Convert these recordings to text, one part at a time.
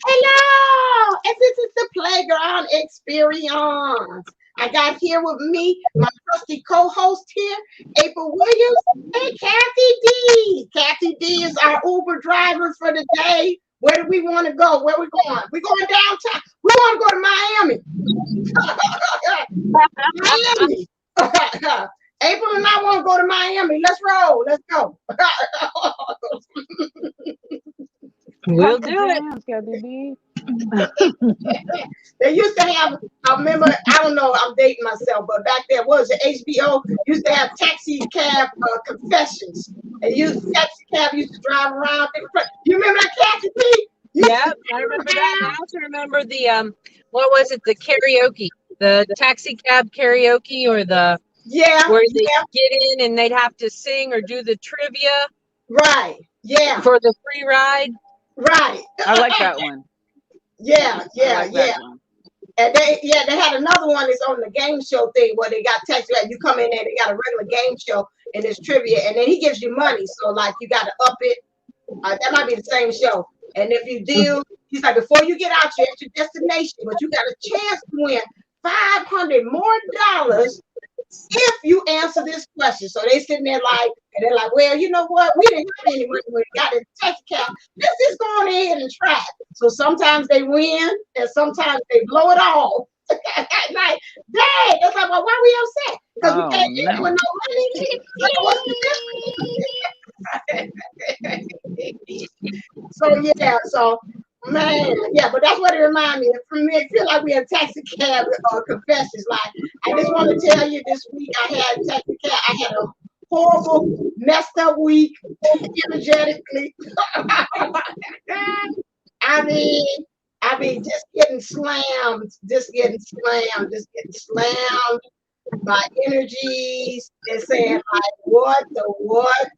Hello, and this is the playground experience. I got here with me my trusty co-host here, April Williams, and Kathy D. Kathy D is our Uber driver for the day. Where do we want to go? Where we going? We going downtown. We want to go to Miami. Miami. April and I want to go to Miami. Let's roll. Let's go. We'll do it. They used to have, I remember, I don't know, I'm dating myself, but back then, what was it, HBO used to have taxi cab confessions. And taxi cab used to drive around. You remember that, Kathy P? Yeah, I remember that. And I also remember the what was it? The karaoke, the taxi cab karaoke, or the where they get in and they'd have to sing or do the trivia. Right. Yeah. For the free ride. Right. I like that one. Yeah. And they had another one that's on the game show thing where they got taxi. Like you come in there, they got a regular game show and there's trivia, and then he gives you money. So like you got to up it. That might be the same show. And if you deal, he's like, before you get out, you're at your destination, but you got a chance to win $500 more if you answer this question. So they sitting there like, and they're like, well, you know what? We didn't have any money when we got in taxi cab. Let's just go on ahead and try. So sometimes they win and sometimes they blow it all. Like, dang, that's like, well, why are we upset? Because we can't get it with no money. So man, yeah, but that's what it reminds me of. For me, it feel like we had taxi cab confessions. Like, I just want to tell you, this week I had taxi cab. I had a horrible, messed up week, energetically. I mean, just getting slammed. My energies. They're saying like, what the what?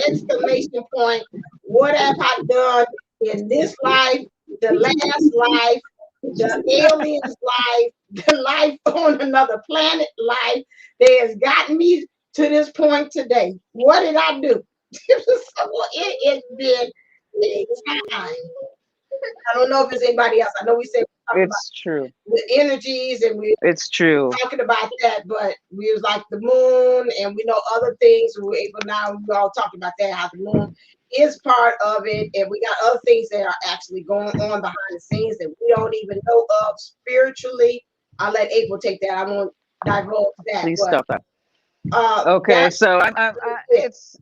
Exclamation point. What have I done in this life, the last life, the alien's life, the life on another planet life that has gotten me to this point today? What did I do? It's been a time. I don't know if it's anybody else. I know we said it's true. The energies, and it's true talking about that, but we was like the moon, and we know other things. We all talking about that, how the moon is part of it, and we got other things that are actually going on behind the scenes that we don't even know of spiritually. I'll let April take that. I won't divulge that. Please stop that. Okay, so it's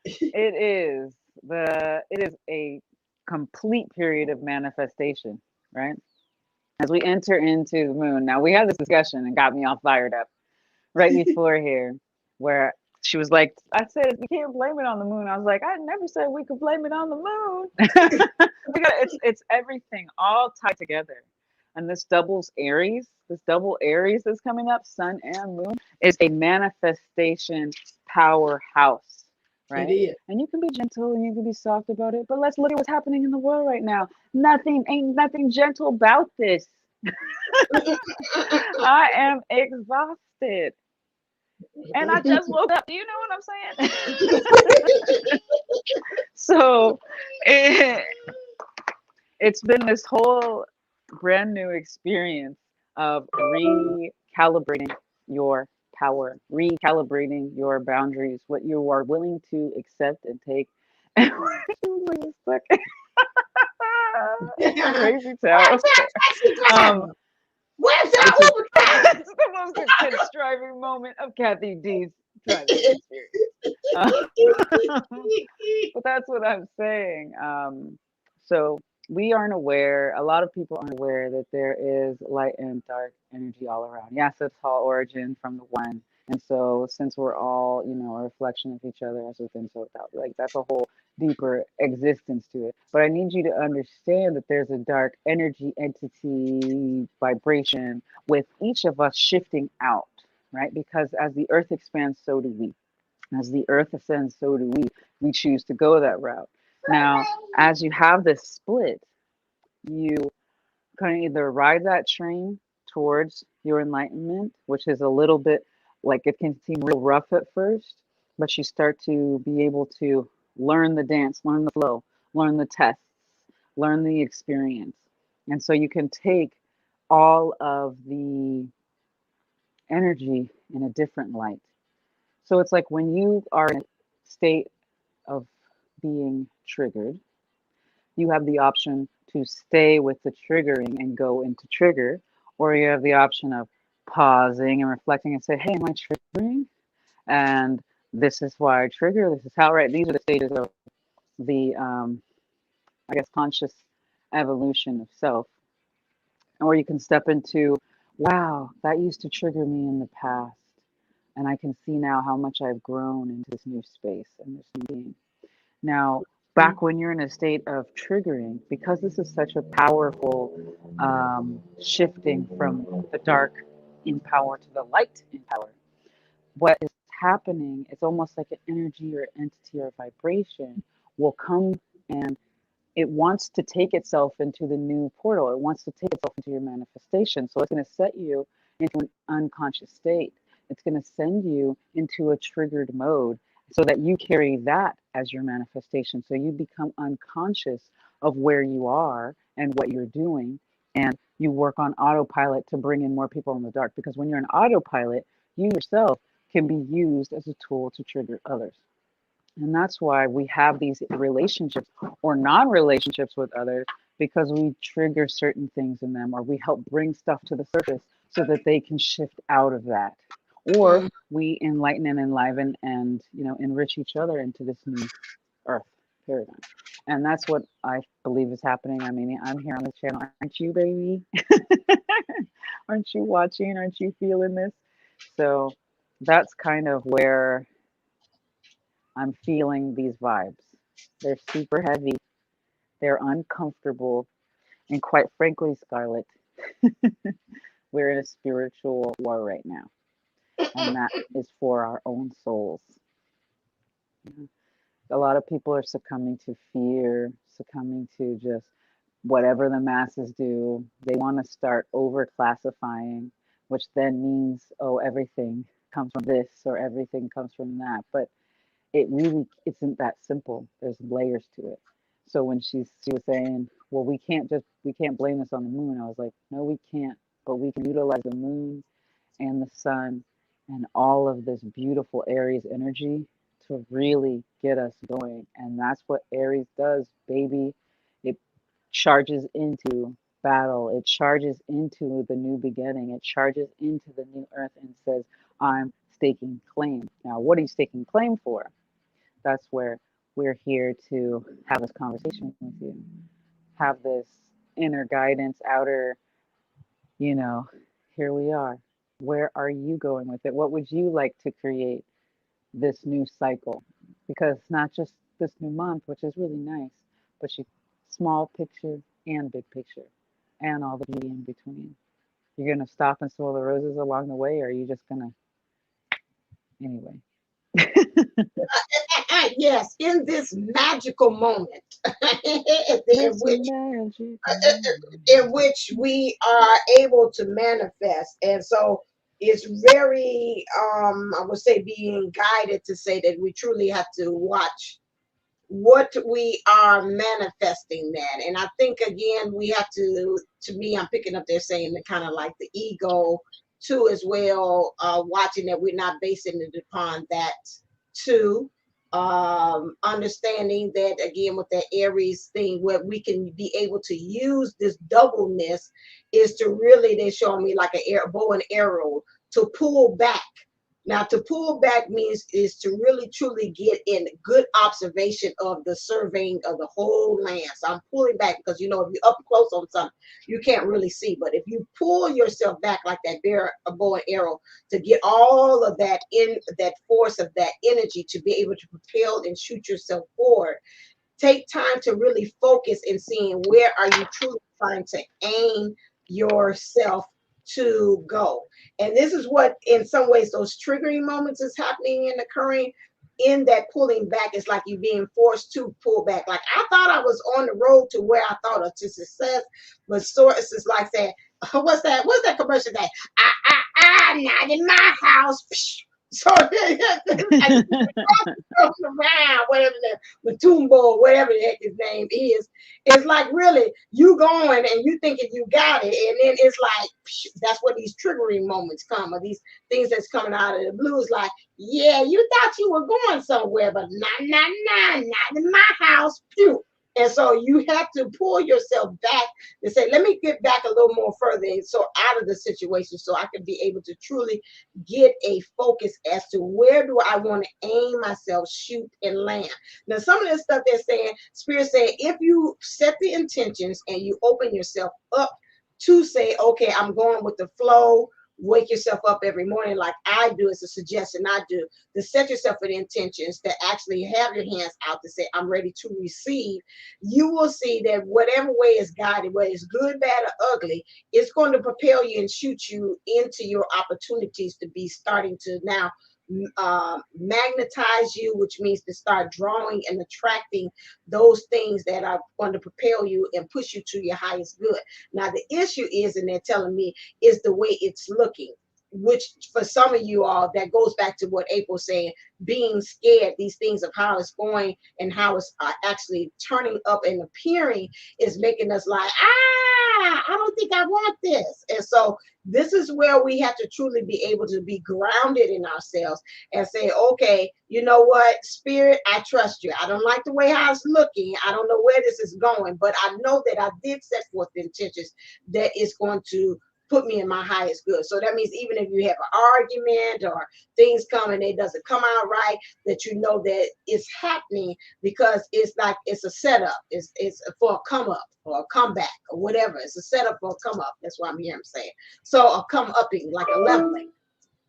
it is a complete period of manifestation, right? As we enter into the moon. Now, we had this discussion and got me all fired up right before here, where she was like, I said, you can't blame it on the moon. I was like, I never said we could blame it on the moon. It's everything all tied together. And this double Aries that's coming up, sun and moon, is a manifestation powerhouse, right? It is. And you can be gentle and you can be soft about it, but let's look at what's happening in the world right now. Ain't nothing gentle about this. I am exhausted. And I just woke up. Do you know what I'm saying? So it's been this whole brand new experience of recalibrating your power, recalibrating your boundaries, what you are willing to accept and take. Crazy town. Where's our Uber driver? That's the most intense driving moment of Kathy D's driving experience. But that's what I'm saying. So we aren't aware, a lot of people aren't aware that there is light and dark energy all around. Yes, it's all origin from the one. And so since we're all, a reflection of each other as within, so without, like that's a whole deeper existence to it. But I need you to understand that there's a dark energy entity vibration with each of us shifting out, right? Because as the earth expands, so do we. As the earth ascends, so do we. We choose to go that route. Now, as you have this split, you can either ride that train towards your enlightenment, which is a little bit like it can seem real rough at first, but you start to be able to learn the dance, learn the flow, learn the tests, learn the experience. And so you can take all of the energy in a different light. So it's like when you are in a state of being triggered, you have the option to stay with the triggering and go into trigger, or you have the option of pausing and reflecting and say, hey, am I triggering? And this is why I trigger. This is how, right? These are the stages of the, I guess, conscious evolution of self. Or you can step into, wow, that used to trigger me in the past. And I can see now how much I've grown into this new space and this new being. Now, back when you're in a state of triggering, because this is such a powerful shifting from the dark in power to the light in power, what is happening is almost like an energy or entity or vibration will come and it wants to take itself into the new portal. It wants to take itself into your manifestation. So it's going to set you into an unconscious state. It's going to send you into a triggered mode so that you carry that as your manifestation. So you become unconscious of where you are and what you're doing. And you work on autopilot to bring in more people in the dark. Because when you're in autopilot, you yourself can be used as a tool to trigger others. And that's why we have these relationships or non relationships with others because we trigger certain things in them or we help bring stuff to the surface so that they can shift out of that. Or we enlighten and enliven and, enrich each other into this new earth paradigm. And that's what I believe is happening. I mean, I'm here on the channel. Aren't you, baby? Aren't you watching? Aren't you feeling this? So that's kind of where I'm feeling these vibes. They're super heavy, they're uncomfortable, and quite frankly, Scarlett, we're in a spiritual war right now, and that is for our own souls. A lot of people are succumbing to fear, succumbing to just whatever the masses do. They want to start over classifying, which then means, oh, everything comes from this or everything comes from that. But it really isn't that simple. There's layers to it. So when she was saying, well, we can't blame this on the moon. I was like, no, we can't. But we can utilize the moon and the sun and all of this beautiful Aries energy to really get us going. And that's what Aries does, baby. It charges into battle. It charges into the new beginning. It charges into the new earth and says, I'm staking claim. Now, what are you staking claim for? That's where we're here to have this conversation with you, have this inner guidance, outer, you know, here we are. Where are you going with it? What would you like to create this new cycle? Because it's not just this new month, which is really nice, but you small picture and big picture and all the beauty in between. You're going to stop and smell the roses along the way, or are you just going to, anyway? Yes, in this magical moment in which we are able to manifest. And so it's very, I would say, being guided to say that we truly have to watch what we are manifesting that. And I think, again, we have to me, I'm picking up there saying that kind of like the ego too as well, watching that we're not basing it upon that too. Understanding that, again, with that Aries thing, where we can be able to use this doubleness is to really, they show me like a bow and arrow to pull back. Now, to pull back means is to really truly get in good observation of the surveying of the whole land. So I'm pulling back because, if you're up close on something, you can't really see. But if you pull yourself back like that a bow and arrow to get all of that in that force of that energy to be able to propel and shoot yourself forward, take time to really focus and seeing where are you truly trying to aim yourself to go. And this is what, in some ways, those triggering moments is happening and occurring in that pulling back. It's like you being forced to pull back. Like, I thought I was on the road to where I thought of to success, but sources like saying, what's that commercial that not in my house. So like, around, whatever the Matumbo, whatever the heck his name is, it's like really you going and you thinking you got it, and then it's like that's where these triggering moments come, or these things that's coming out of the blue. Is like, yeah, you thought you were going somewhere, but not in my house. Pew. And so you have to pull yourself back and say, let me get back a little more further, and so out of the situation, so I can be able to truly get a focus as to where do I want to aim myself, shoot, and land. Now, some of this stuff they're saying, Spirit saying, if you set the intentions and you open yourself up to say, okay, I'm going with the flow, wake yourself up every morning like I do. It's a suggestion I do, to set yourself with intentions, to actually have your hands out to say, I'm ready to receive. You will see that whatever way is guided, whether it's good, bad, or ugly, it's going to propel you and shoot you into your opportunities to be starting to now magnetize you, which means to start drawing and attracting those things that are going to propel you and push you to your highest good. Now, the issue is, and they're telling me, is the way it's looking, which for some of you all, that goes back to what April's saying, being scared, these things of how it's going and how it's actually turning up and appearing is making us like, I don't think I want this. And so this is where we have to truly be able to be grounded in ourselves and say, okay, you know what, Spirit, I trust you. I don't like the way how it's looking. I don't know where this is going, but I know that I did set forth the intentions that is going to put me in my highest good. So that means even if you have an argument or things come and it doesn't come out right, that you know that it's happening because it's like it's a setup. It's for a come up or a comeback or whatever. It's a setup for a come up. That's what I'm hearing him saying. So a come upping, like a leveling.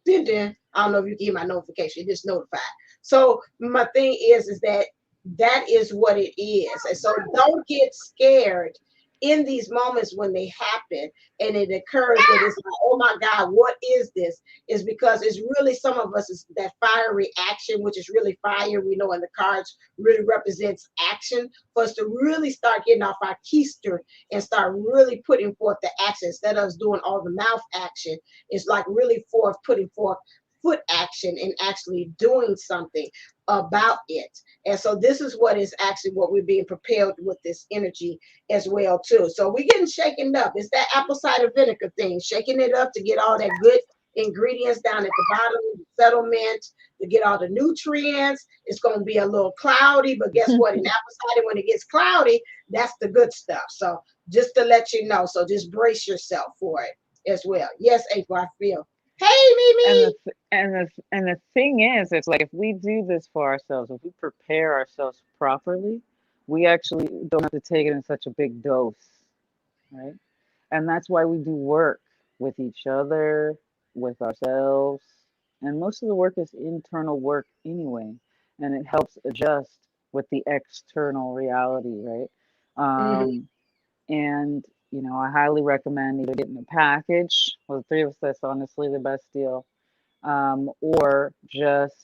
Then I don't know if you get my notification. It just notified. So my thing is that that is what it is. And so don't get scared in these moments when they happen and it occurs that it's like, oh my God, what is this? Is because it's really some of us is that fiery action, which is really fire. We know in the cards really represents action for us to really start getting off our keister and start really putting forth the action instead of us doing all the mouth action. It's like really putting forth foot action and actually doing something about it. And so this is what is actually what we're being propelled with this energy as well too. So we're getting shaken up. It's that apple cider vinegar thing, shaking it up to get all that good ingredients down at the bottom, the settlement, to get all the nutrients. It's going to be a little cloudy, but guess what? In apple cider, when it gets cloudy, that's the good stuff. So just to let you know, so just brace yourself for it as well. Yes, April, I feel. Hey, Mimi. And the thing is, it's like if we do this for ourselves, if we prepare ourselves properly, we actually don't have to take it in such a big dose, right? And that's why we do work with each other, with ourselves. And most of the work is internal work anyway. And it helps adjust with the external reality, right? Mm-hmm. And, I highly recommend either getting a package. Well, the three of us, that's honestly the best deal. Or just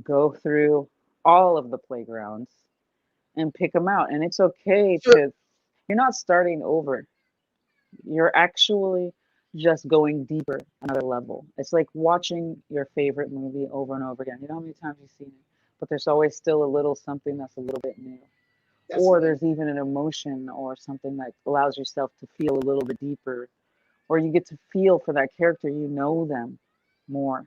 go through all of the playgrounds and pick them out. And it's okay Sure. you're not starting over. You're actually just going deeper, another level. It's like watching your favorite movie over and over again. You know how many times you've seen it, but there's always still a little something that's a little bit new. That's Or sweet. there's even an emotion or something that allows yourself to feel a little bit deeper, or you get to feel for that character, you know them more.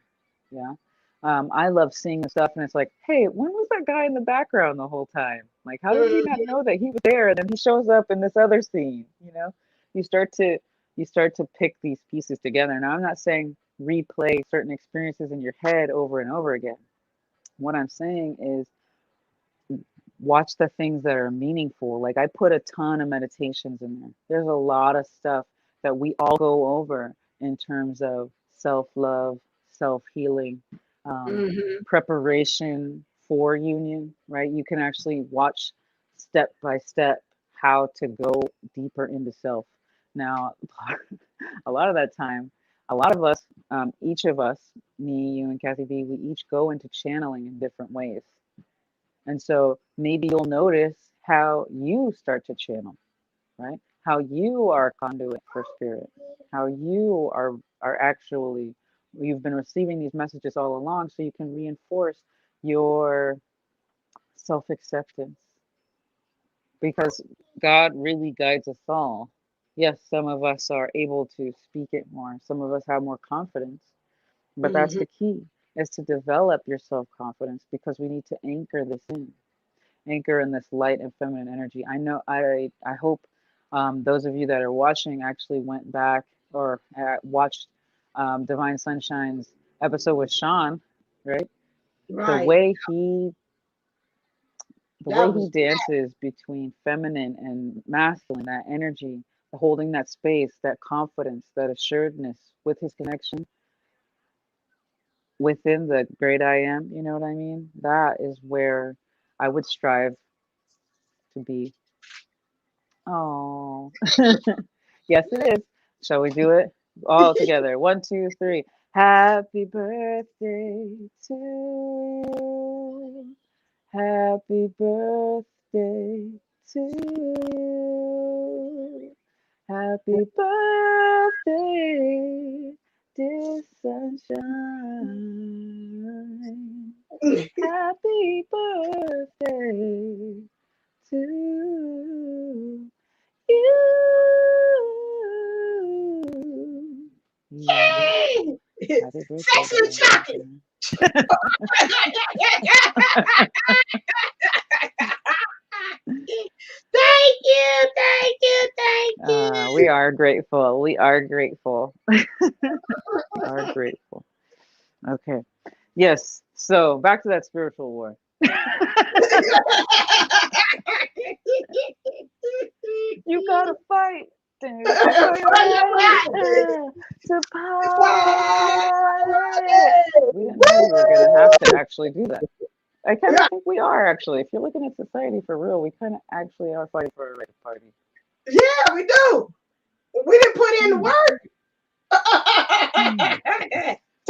Yeah. I love seeing the stuff, and it's like, hey, when was that guy in the background the whole time? Like, how did we not Mm-hmm. know that he was there? And then he shows up in this other scene. You start to pick these pieces together. Now, I'm not saying replay certain experiences in your head over and over again. What I'm saying is watch the things that are meaningful. Like I put a ton of meditations in there. There's a lot of stuff that we all go over in terms of self-love, self-healing, Mm-hmm. preparation for union, right? You can actually watch step by step how to go deeper into self. Now, a lot of that time, a lot of us, each of us, me, you, and Kathy B, we each go into channeling in different ways. And so maybe you'll notice how you start to channel, right? How you are a conduit for spirit, how you are actually You've been receiving these messages all along, so you can reinforce your self-acceptance, because God really guides us all. Yes, some of us are able to speak it more. Some of us have more confidence, but that's the key, is to develop your self-confidence, because we need to anchor this in. Anchor in this light and feminine energy. I hope those of you that are watching actually went back or watched Divine Sunshine's episode with Sean, right? The Right. way he dances between feminine and masculine, that energy, holding that space, that confidence, that assuredness with his connection within the great I am, you know what I mean? That is where I would strive to be. Oh, yes, it is. Shall we do it all together? 1, 2, 3. Happy birthday to you. Happy birthday to you. Happy birthday, dear sunshine. Happy birthday to you. Yay! Happy birthday. Sex with chocolate. Thank you. We are grateful. We are grateful. We are grateful. Okay. Yes. So back to that spiritual war. You gotta fight. To pilot. We didn't know we were gonna have to actually do that. I kind of think we are actually. If you're looking at society for real, we kind of actually are fighting for a right party. Yeah, we do. We didn't put in the work.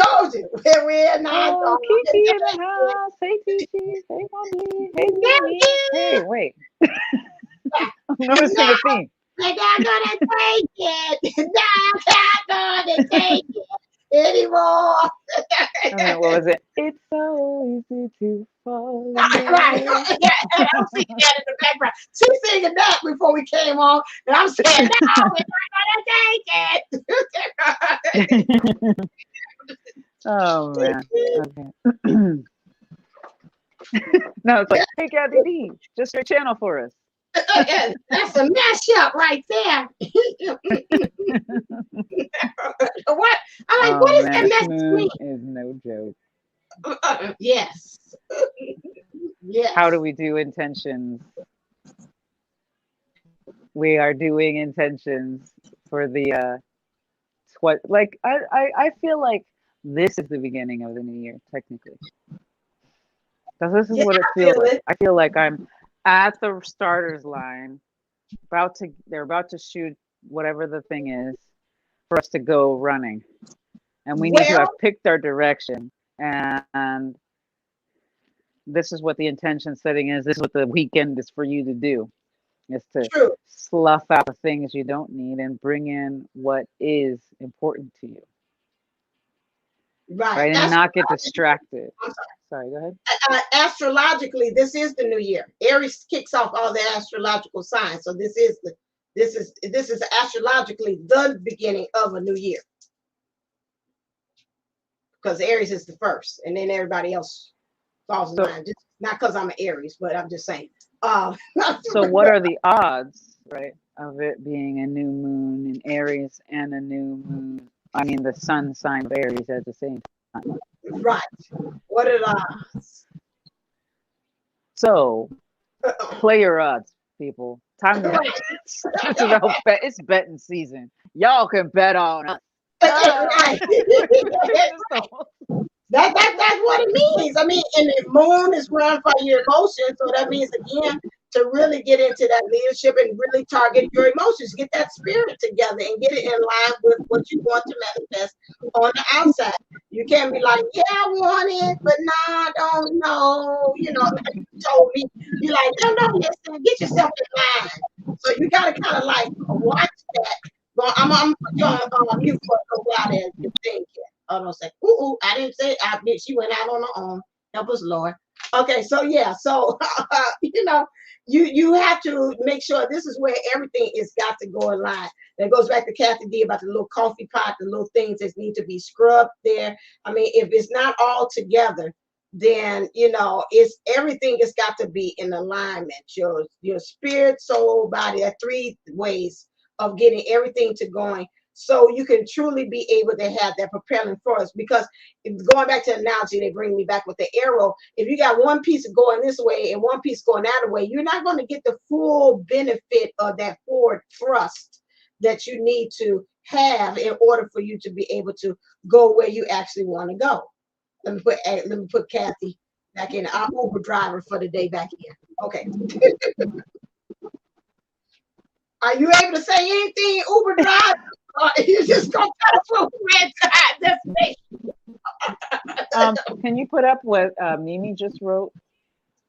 Told you. We're not. Oh, Kiki in the house. Hey, Kiki. Hey, mommy. Hey, Mimi. Hey, wait. I'm noticing a theme. We're not gonna take it. Not gonna take it anymore. What was it? It's so easy to fall in love. Right. Yeah, and I'm singing that in the background. She's singing that before we came on, and I'm saying, no, we're not gonna take it. Oh man. Okay. No, it's like, hey, Kathy D, just your channel for us. That's a mashup right there. What? I'm like, what is that message? Is no joke. Yes. Yes. How do we do intentions? We are doing intentions for the what? Like I feel like this is the beginning of the new year, technically. Because this is what it feels like. I feel like I'm at the starter's line, they're about to shoot whatever the thing is for us to go running. And we need to have picked our direction. And this is what the intention setting is. This is what the weekend is for you to do. Is to slough out the things you don't need and bring in what is important to you. Right? And not get distracted. Sorry, go ahead. Astrologically, this is the new year. Aries kicks off all the astrological signs. So this is astrologically the beginning of a new year. Because Aries is the first, and then everybody else falls in line. Just not because I'm an Aries, but I'm just saying. So what are the odds, right, of it being a new moon in Aries and a new moon? I mean, the sun sign of Aries at the same time. Right. What are the odds? So, play your odds, people. Time to it's betting season. Y'all can bet on us. That's what it means. I mean, and the moon is run by your emotions, so that means again to really get into that leadership and really target your emotions, get that spirit together and get it in line with what you want to manifest on the outside. You can't be like, yeah, I want it, but nah, I don't know. You know, like you told me, you're like, no, listen, get yourself in line. So you got to kind of like watch that. I'm gonna put you on mute for a little while there. You think hold on a second. Ooh, I didn't say she went out on her own. Help us, Lord. Okay, so yeah, so you know, you have to make sure this is where everything is got to go in line. That goes back to Kathy D about the little coffee pot, the little things that need to be scrubbed there. I mean, if it's not all together, then you know it's everything has got to be in alignment. Your spirit, soul, body. Are three ways of getting everything to going, so you can truly be able to have that propelling force. Because going back to the analogy, they bring me back with the arrow. If you got one piece going this way and one piece going that way, you're not going to get the full benefit of that forward thrust that you need to have in order for you to be able to go where you actually want to go. Let me put Kathy back in, our Uber driver for the day back in. Okay. Are you able to say anything, Uber driver? Or you just gonna tell us where destination? Can you put up what Mimi just wrote?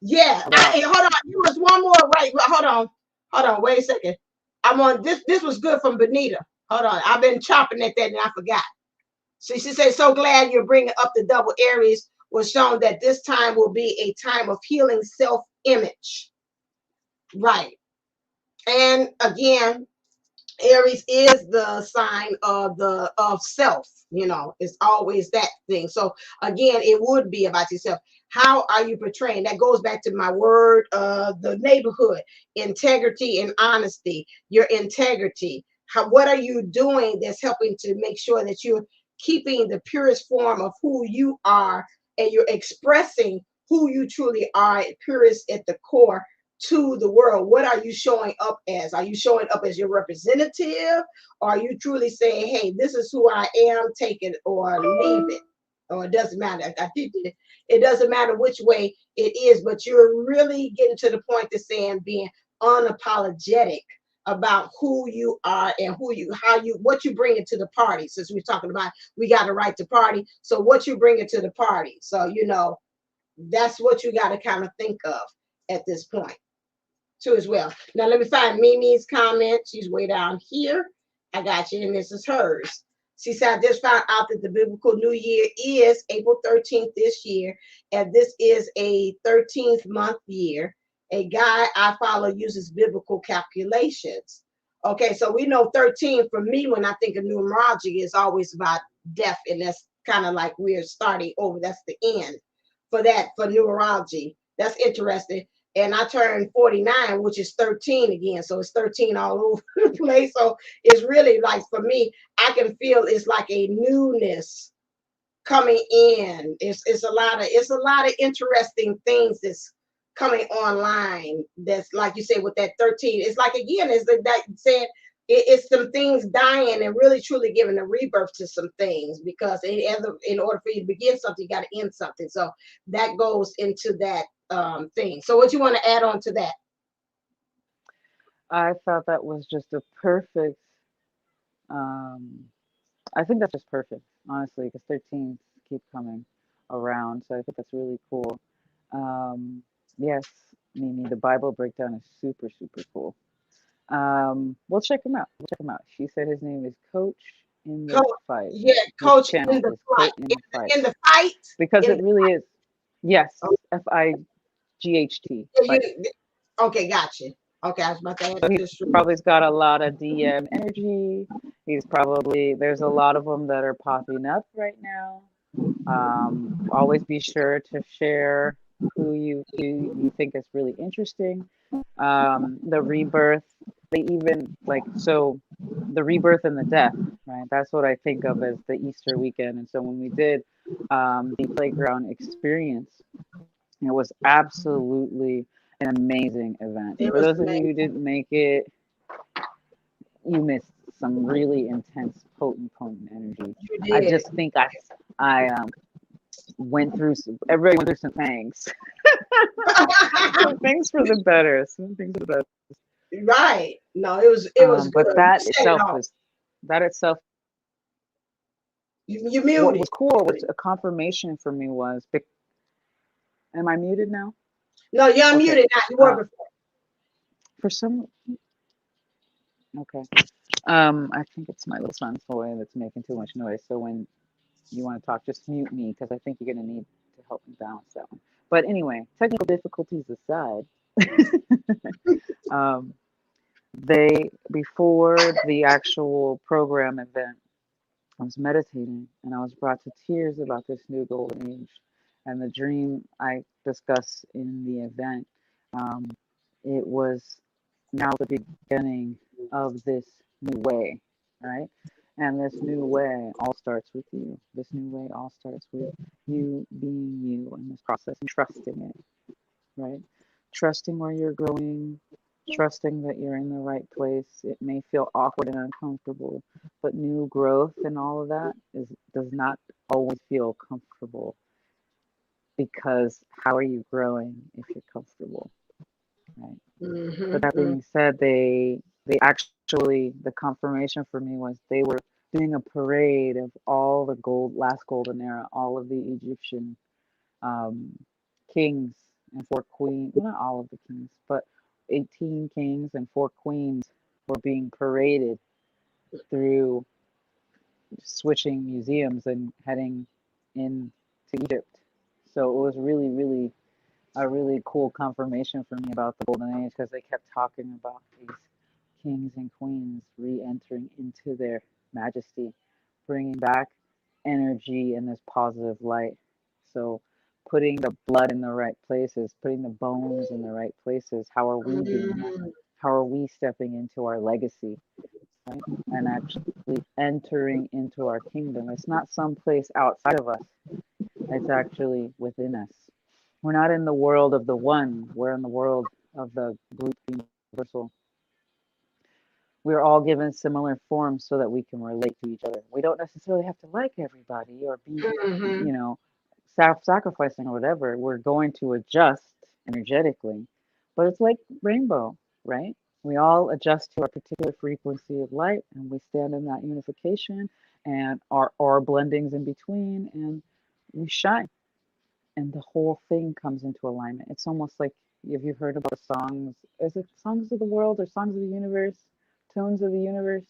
Yeah. Hold on. You was one more right. Hold on. Wait a second. I'm on this. This was good from Benita. Hold on. I've been chopping at that and I forgot. So she said, so glad you're bringing up the double Aries. Was shown that this time will be a time of healing self-image. Right. And again, Aries is the sign of self, you know, it's always that thing. So again, it would be about yourself. How are you portraying? That goes back to my word, the neighborhood, integrity and honesty, your integrity. What are you doing that's helping to make sure that you're keeping the purest form of who you are and you're expressing who you truly are, purest at the core to the world? What are you showing up as? Are you showing up as your representative? Or are you truly saying, hey, this is who I am, take it or leave it? Or it doesn't matter. I think it doesn't matter which way it is, but you're really getting to the point to saying being unapologetic about who you are and what you bring into the party. Since we're talking about we got a right to party, so what you bring into the party. So you know that's what you got to kind of think of at this point too as well. Now let me find Mimi's comment. She's way down here. I got you, and this is hers. She said, I just found out that the biblical new year is April 13th this year, and this is a 13th month year. A guy I follow uses biblical calculations. Okay, so we know 13 for me when I think of numerology is always about death, and that's kind of like we're starting over. That's the end for that, for numerology. That's interesting. And I turned 49, which is 13 again. So it's 13 all over the place. So it's really like, for me, I can feel it's like a newness coming in. It's a lot of interesting things that's coming online. That's like you said with that 13. It's like, again, is that said, it's some things dying and really truly giving a rebirth to some things, because in order for you to begin something, you got to end something. So that goes into that thing. So what you want to add on to that? I thought that was just a perfect, I think that's just perfect, honestly, because 13s keep coming around. So I think that's really cool. Yes, Mimi, the Bible breakdown is super, super cool. We'll check him out. We'll check him out. She said his name is Coach in the Fight. Yeah, Coach in the Fight. In the fight. Because it really is. Yes, FIGHT. Okay, gotcha. Okay, I was about to so he's probably got a lot of DM energy. There's a lot of them that are popping up right now. Always be sure to share who you think is really interesting. The rebirth, the rebirth and the death, right? That's what I think of as the Easter weekend. And so when we did the playground experience, it was absolutely an amazing event. For those of you who didn't make it, you missed some really intense, potent energy. I just think I went through everybody went through some things. Some things for the better. Some things for the better. Right. No, it was good. But that itself you muted. What was cool, what a confirmation for me was, am I muted now? No, you're unmuted now. You were before. For some, okay. I think it's my little son's toy that's making too much noise. So when you want to talk, just mute me because I think you're going to need to help me balance that one. But anyway, technical difficulties aside, um, before the actual program event, I was meditating and I was brought to tears about this new golden age and the dream I discussed in the event. Um, it was now the beginning of this new way, right? And this new way all starts with you. This new way all starts with you being you in this process and trusting it, right? Trusting where you're growing, trusting that you're in the right place. It may feel awkward and uncomfortable, but new growth and all of that does not always feel comfortable because how are you growing if you're comfortable, right? But that being said, they actually the confirmation for me was they were doing a parade of all the last golden era, all of the Egyptian um, kings and four queens, well, not all of the kings, but 18 kings and four queens were being paraded through switching museums and heading into Egypt. So it was really, really a really cool confirmation for me about the Golden Age because they kept talking about these kings and queens re-entering into their majesty, bringing back energy in this positive light. So putting the blood in the right places, putting the bones in the right places. How are we doing that? How are we stepping into our legacy, right? And actually entering into our kingdom. It's not someplace outside of us. It's actually within us. We're not in the world of the one. We're in the world of the group universal. We're all given similar forms so that we can relate to each other. We don't necessarily have to like everybody or be, you know, self-sacrificing or whatever. We're going to adjust energetically, but it's like rainbow, right? We all adjust to our particular frequency of light, and we stand in that unification, and our blendings in between, and we shine, and the whole thing comes into alignment. It's almost like, have you heard about the songs? Is it Songs of the World or Songs of the Universe? Tones of the Universe,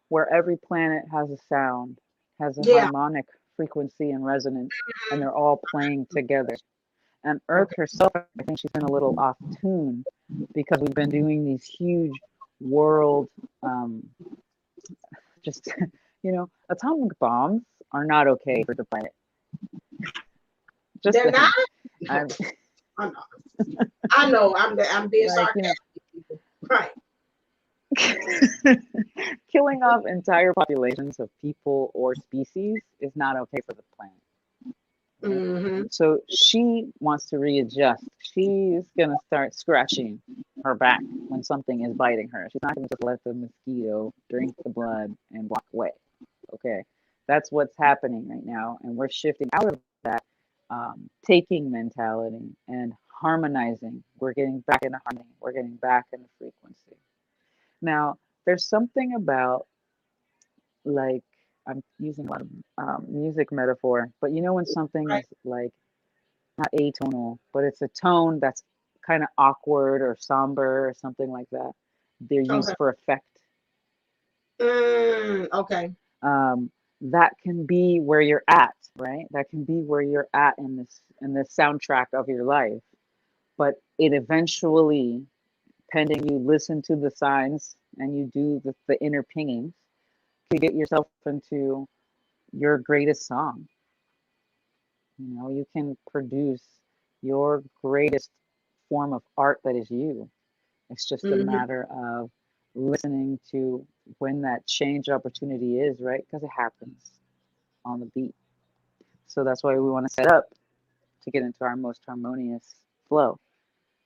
where every planet has a sound, has a harmonic frequency and resonance, and they're all playing together. And Earth herself, I think she's been a little off tune because we've been doing these huge world, just, atomic bombs are not okay for the planet. They're not? I know. I'm being sarcastic. Right. Killing off entire populations of people or species is not okay for the planet. Right? So she wants to readjust. She's going to start scratching her back when something is biting her. She's not going to just let the mosquito drink the blood and walk away. Okay. That's what's happening right now. And we're shifting out of that taking mentality and harmonizing. We're getting back into harmony. We're getting back into frequency. Now, there's something about, like, I'm using a lot of music metaphor, but you know when something is like not atonal, but it's a tone that's kind of awkward or somber or something like that. They're used for effect. Okay. That can be where you're at, right? That can be where you're at in this soundtrack of your life. But it eventually, pending you listen to the signs and you do the inner pingings, to get yourself into your greatest song. You can produce your greatest form of art that is you. It's just a matter of listening to when that change opportunity is, right? Because it happens on the beat. So that's why we want to set up to get into our most harmonious flow.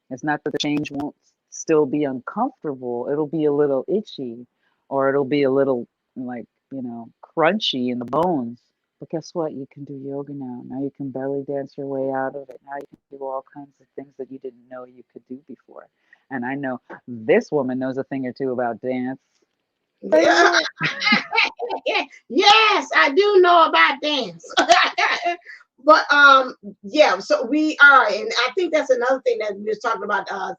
It's not that the change won't still be uncomfortable. It'll be a little itchy, or it'll be a little like, crunchy in the bones. But guess what? You can do yoga now. Now you can belly dance your way out of it. Now you can do all kinds of things that you didn't know you could do before. And I know this woman knows a thing or two about dance. Yeah. Yes, I do know about dance. But yeah, so we are, and I think that's another thing that we was talking about. I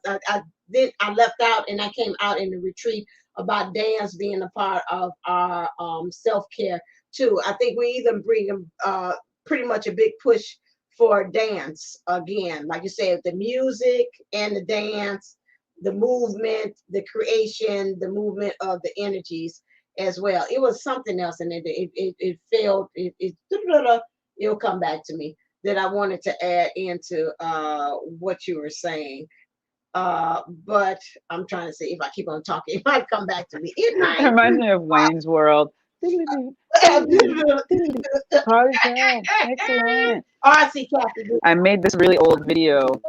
left out, and I came out in the retreat about dance being a part of our self-care too. I think we even bring pretty much a big push for dance again, like you said, the music and the dance, the movement, the creation, the movement of the energies as well. It was something else, and it failed. It'll come back to me that I wanted to add into what you were saying. But I'm trying to see if I keep on talking, it might come back to me. It might. It reminds me of Wayne's World. Party time. Excellent. Oh, I see Kathy. I made this really old video.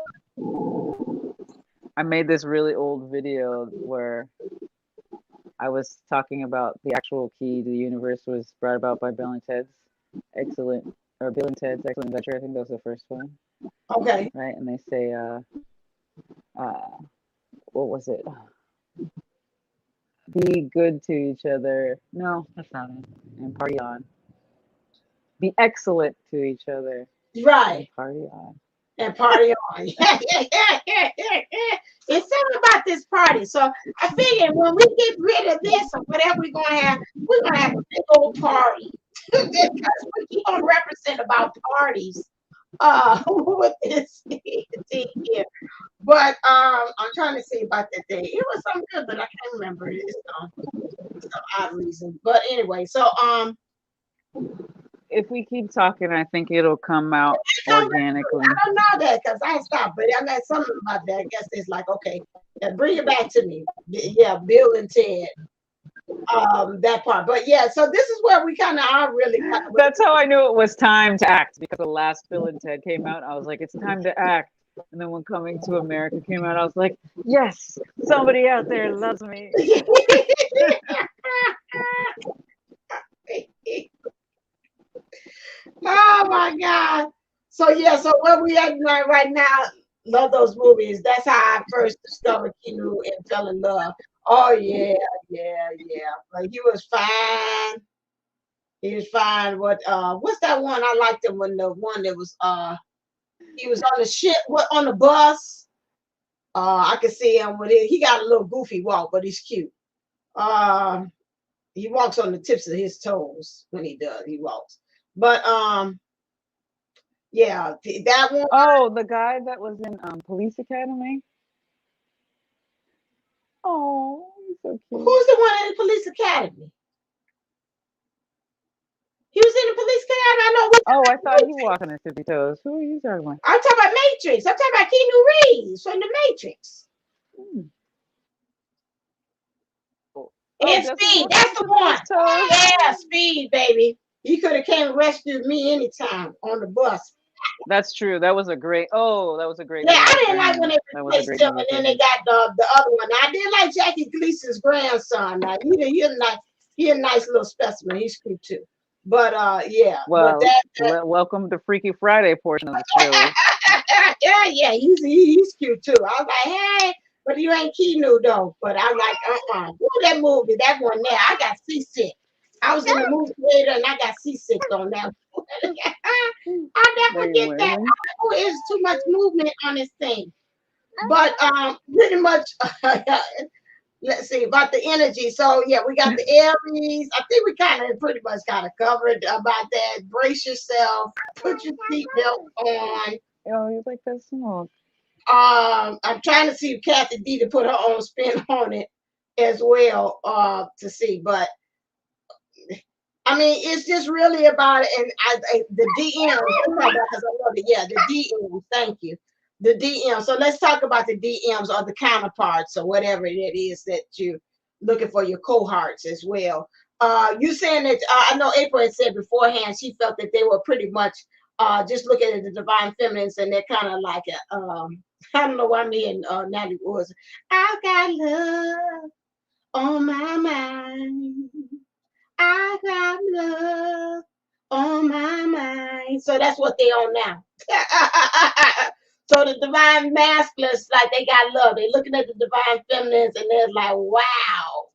Where I was talking about the actual key to the universe was brought about by Bill and Ted's Excellent, or Bill and Ted's Excellent Adventure. I think that was the first one. Okay. Right, and they say, what was it? Be good to each other. No, that's not it. And party on. Be excellent to each other. Right. And party on. And party on. It's something about this party. So I figured when we get rid of this or whatever we're gonna have a big old party. Because we keep on represent about parties with this thing here. But I'm trying to see about that day. It was something good, but I can't remember it. It's some odd reason. But anyway, so if we keep talking, I think it'll come out organically. I don't know that because I stopped, but I got something about that. I guess it's like, okay, bring it back to me. Yeah, Bill and Ted. That part. But yeah, so this is where we kind of are really. That's how I knew it was time to act, because the last Bill and Ted came out. I was like, it's time to act. And then when Coming to America came out, I was like, yes, somebody out there loves me. Oh my God. So yeah, so where we at right now, love those movies. That's how I first discovered Keanu and fell in love. Oh yeah. But he was fine. He was fine. What's that one? I liked him when the one that was he was on the ship, on the bus. I could see him with it. He got a little goofy walk, but he's cute. He walks on the tips of his toes when he does. He walks. But yeah, that one. Oh, the guy that was in Police Academy. Oh, he's so cute. Who's the one in the Police Academy? He was in the Police Academy. I know. Oh, I thought he walked on his tippy toes. Who are you talking about? I'm talking about Matrix. I'm talking about Keanu Reeves from the Matrix. And Speed, that's the one. Yeah, Speed, baby. He could have came and rescued me anytime on the bus. That's true. That was a great. Oh, that was a great. Yeah, I didn't like when they replaced him, and then they got the other one. I did like Jackie Gleason's grandson. Now he a nice little specimen. He's cute too. But yeah. Well, welcome to Freaky Friday portion of the show. yeah, he's cute too. I was like, hey, but you ain't Keanu though. But I'm like, that movie, that one there, I got seasick. I was in the movie theater and I got seasick on that. I'll never forget that. Oh, it's too much movement on this thing. But pretty much, let's see about the energy. So yeah, we got the Aries. I think we pretty much covered about that. Brace yourself. Put your seatbelt on. Oh, you like that smoke? I'm trying to see if Kathy D to put her own spin on it as well to see, but I mean, it's just really about it. And the DM, because I love it. Yeah, the DM. Thank you. The DM. So let's talk about the DMs or the counterparts or whatever it is that you're looking for, your cohorts as well. You saying that I know April had said beforehand she felt that they were pretty much just looking at the divine feminines, and they're kind of like I don't know why me and Natalie was. I got love on my mind. I got love on my mind. So that's what they on now. So the divine masculines, like they got love. They're looking at the divine feminines and they're like, wow.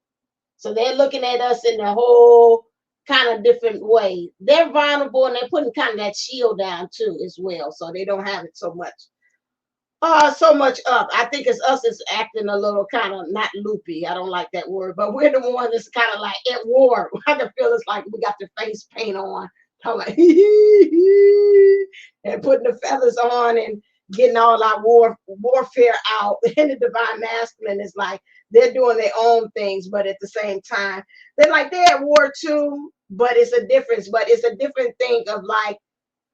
So they're looking at us in a whole kind of different way. They're vulnerable and they're putting kind of that shield down too as well. So they don't have it so much. So much up. I think it's us that's acting a little kind of not loopy. I don't like that word, but we're the one that's kind of like at war. I can feel it's like we got the face paint on. I'm like, and putting the feathers on and getting all our warfare out. And the divine masculine is like they're doing their own things, but at the same time, they're like they're at war too. But it's a difference. But it's a different thing of like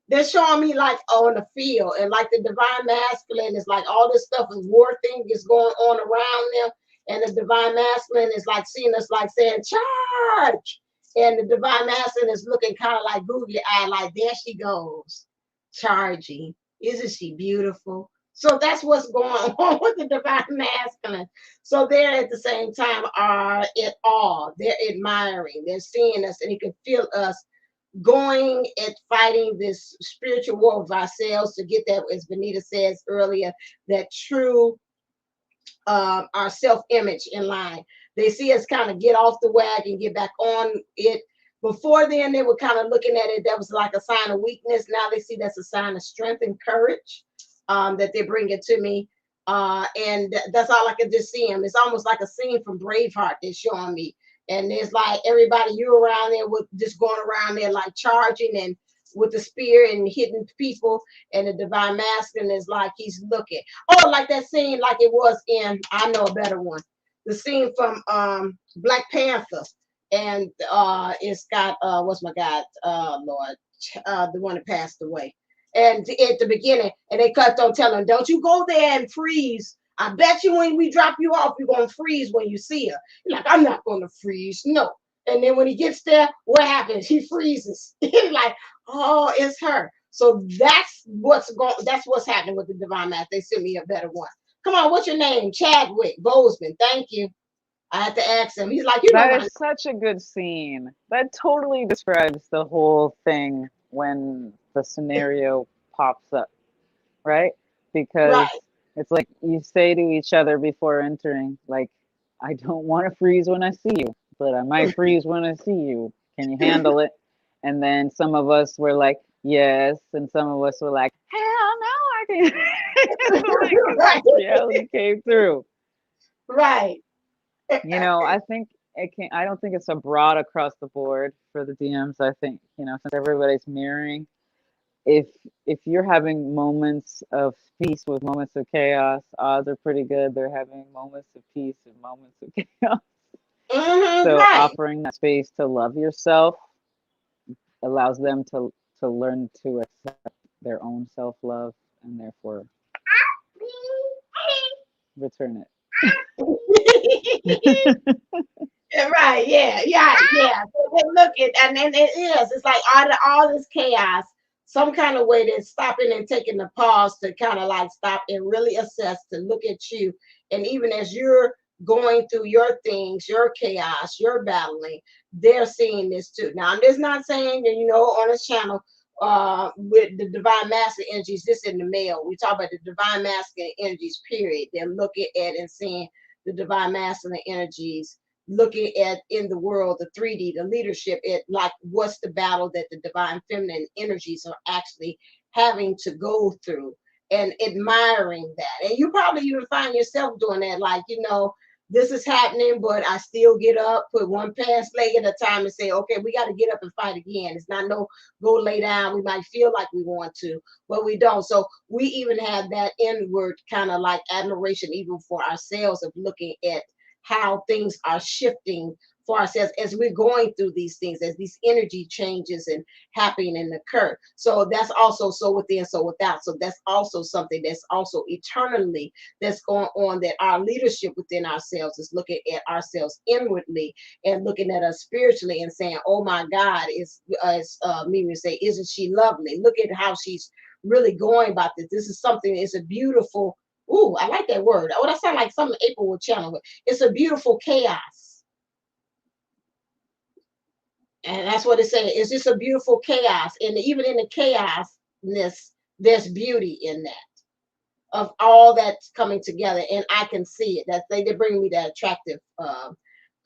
they're showing me like on the field and like the divine masculine is like all this stuff is war thing is going on around them. And the divine masculine is like seeing us like saying, charge. And the divine masculine is looking kind of like googly eyed, like there she goes, charging. Isn't she beautiful? So that's what's going on with the divine masculine. So they're at the same time are in awe. They're admiring. They're seeing us and he can feel us going and fighting this spiritual war of ourselves to get that, as Benita says earlier, that true our self-image in line. They see us kind of get off the wagon, get back on it. Before then, they were kind of looking at it, that was like a sign of weakness. Now they see that's a sign of strength and courage that they bring it to me. And that's all I could just see them. It's almost like a scene from Braveheart they're showing me. And there's like everybody you around there with just going around there like charging and with the spear and hitting people. And the divine masculine is like he's looking. Oh, like that scene like it was in, I know a better one. The scene from Black Panther. And it's got what's my God, Lord, the one that passed away. And at the beginning, and they cut on telling, don't you go there and freeze. I bet you when we drop you off, you're gonna freeze when you see her. You're like, I'm not gonna freeze, no. And then when he gets there, what happens? He freezes. He's like, oh, it's her. So that's what's going. That's what's happening with the divine math. They sent me a better one. Come on, what's your name? Chadwick Bozeman. Thank you. I had to ask him. He's like, you know, That is such a good scene. That totally describes the whole thing when the scenario pops up, right? Because right. it's like you say to each other before entering, like, I don't want to freeze when I see you, but I might freeze when I see you. Can you handle it? And then some of us were like, yes. And some of us were like, hell no, I can't. Like, reality came through. Right. You know, I think it can. I don't think it's a broad across the board for the DMs. I think, you know, since everybody's mirroring, if you're having moments of peace with moments of chaos, odds are pretty good they're having moments of peace and moments of chaos. So right. offering that space to love yourself allows them to learn to accept their own self-love and therefore return it. Right, yeah, yeah, yeah. So they look at, and then it is. It's like all this chaos. Some kind of way they're stopping and taking the pause to kind of like stop and really assess, to look at you. And even as you're going through your things, your chaos, your battling, they're seeing this too. Now, I'm just not saying that, you know, on this channel, with the divine masculine energies, this in the male. We talk about the divine masculine energies, period. They're looking at and seeing the divine masculine energies, looking at in the world, the 3D, the leadership, it like what's the battle that the divine feminine energies are actually having to go through, and admiring that. And you probably even find yourself doing that, like, you know, this is happening, but I still get up, put one past leg at a time and say, okay, we got to get up and fight again. It's not no go lay down. We might feel like we want to, but we don't. So we even have that inward kind of like admiration even for ourselves, of looking at how things are shifting for ourselves as we're going through these things, as these energy changes and happening and occur. So that's also so within, so without. So that's also something that's also eternally that's going on, that our leadership within ourselves is looking at ourselves inwardly and looking at us spiritually and saying, oh my God, as Mimi say, isn't she lovely? Look at how she's really going about this. This is something, it's a beautiful, ooh, I like that word. Oh, that sounds like something April would channel. It's a beautiful chaos. And that's what it's saying. It's just a beautiful chaos. And even in the chaosness, there's beauty in that, of all that's coming together. And I can see it. That they bring me that attractive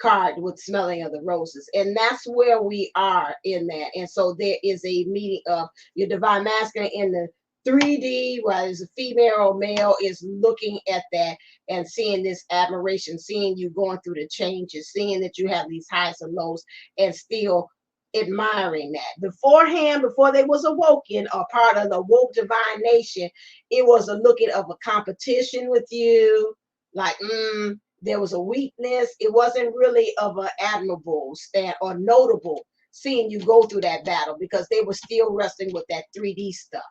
card with smelling of the roses. And that's where we are in that. And so there is a meeting of your divine masculine in the 3D, whether it's a female or male, is looking at that and seeing this admiration, seeing you going through the changes, seeing that you have these highs and lows, and still admiring that. Beforehand, before they was awoken or part of the woke divine nation, it was a looking of a competition with you, like there was a weakness. It wasn't really of an admirable stand or notable seeing you go through that battle, because they were still wrestling with that 3D stuff,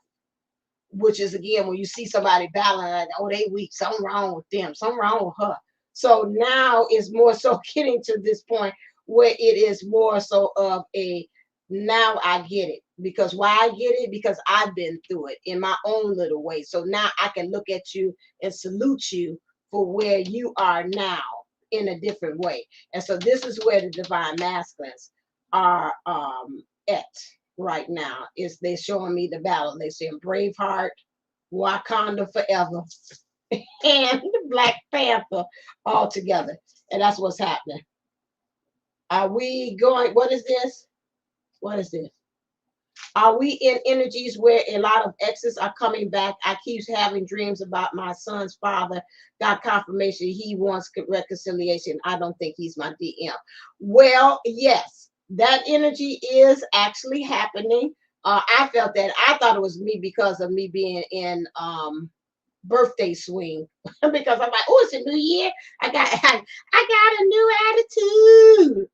which is again when you see somebody battling, like, oh, they weak, something wrong with them, something wrong with her. So now it's more so getting to this point where it is more so of a, now I get it. Because why I get it? Because I've been through it in my own little way. So now I can look at you and salute you for where you are now in a different way. And so this is where the divine masculines are at right now. Is they showing me the battle. They saying Braveheart, Wakanda Forever, and Black Panther all together. And that's what's happening. Are we going? What is this? What is this? Are we in energies where a lot of exes are coming back? I keep having dreams about my son's father. Got confirmation he wants reconciliation. I don't think he's my DM. Well, yes, that energy is actually happening. I felt that. I thought it was me because of me being in birthday swing because I'm like, oh, it's a new year. I got a new attitude.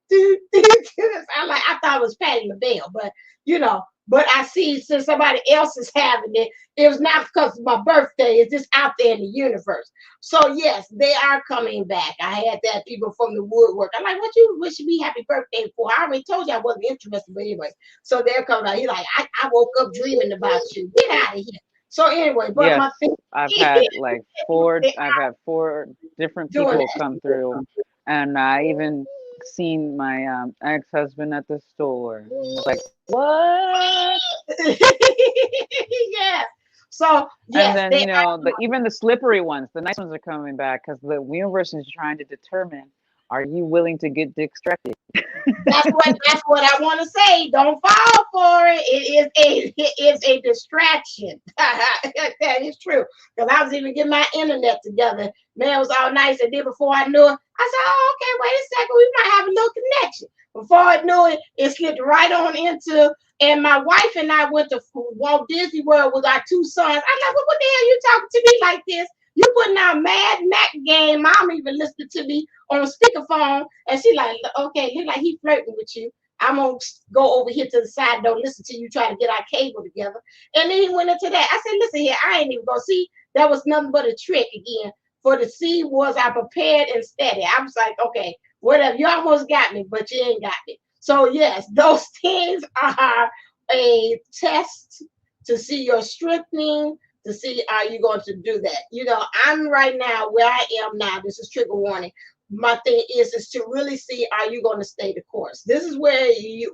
I thought it was Patty LaBelle, but you know, but I see since somebody else is having it, it was not because of my birthday. It's just out there in the universe. So yes, they are coming back. I had that people from the woodwork. I'm like, what you wishing me happy birthday for? I already told you I wasn't interested, but anyway. So they're coming out. He's like, I woke up dreaming about you. Get out of here. So anyway, but Yes, my thing I've had like four. they I've had four different doing people come through, and I even seen my ex-husband at the store. And I was like, what? that. Yeah. So And yes, then, they you know, are. even the slippery ones, the nice ones are coming back because the universe is trying to determine, are you willing to get distracted? That's what I want to say. Don't fall for it. It is a distraction. That is true. Because I was even getting my internet together. Man, it was all nice. And then before I knew it, I said, oh, okay, wait a second. We might have a little connection. Before I knew it, it slipped right on into. And my wife and I went to Walt Disney World with our two sons. I'm like, what the hell you talking to me like this? You putting out Mad Max game. Mom even listened to me on speakerphone, and she like, okay, look like he flirting with you. I'm gonna go over here to the side, don't listen to you try to get our cable together. And then he went into that. I said, listen here, I ain't even gonna see. That was nothing but a trick again. For the seed was I prepared and steady. I was like, okay, whatever. You almost got me, but you ain't got me. So yes, those things are a test to see your strengthening, to see are you going to do that. You know, I'm right now where I am now. This is trigger warning. My thing is to really see, are you going to stay the course? This is where you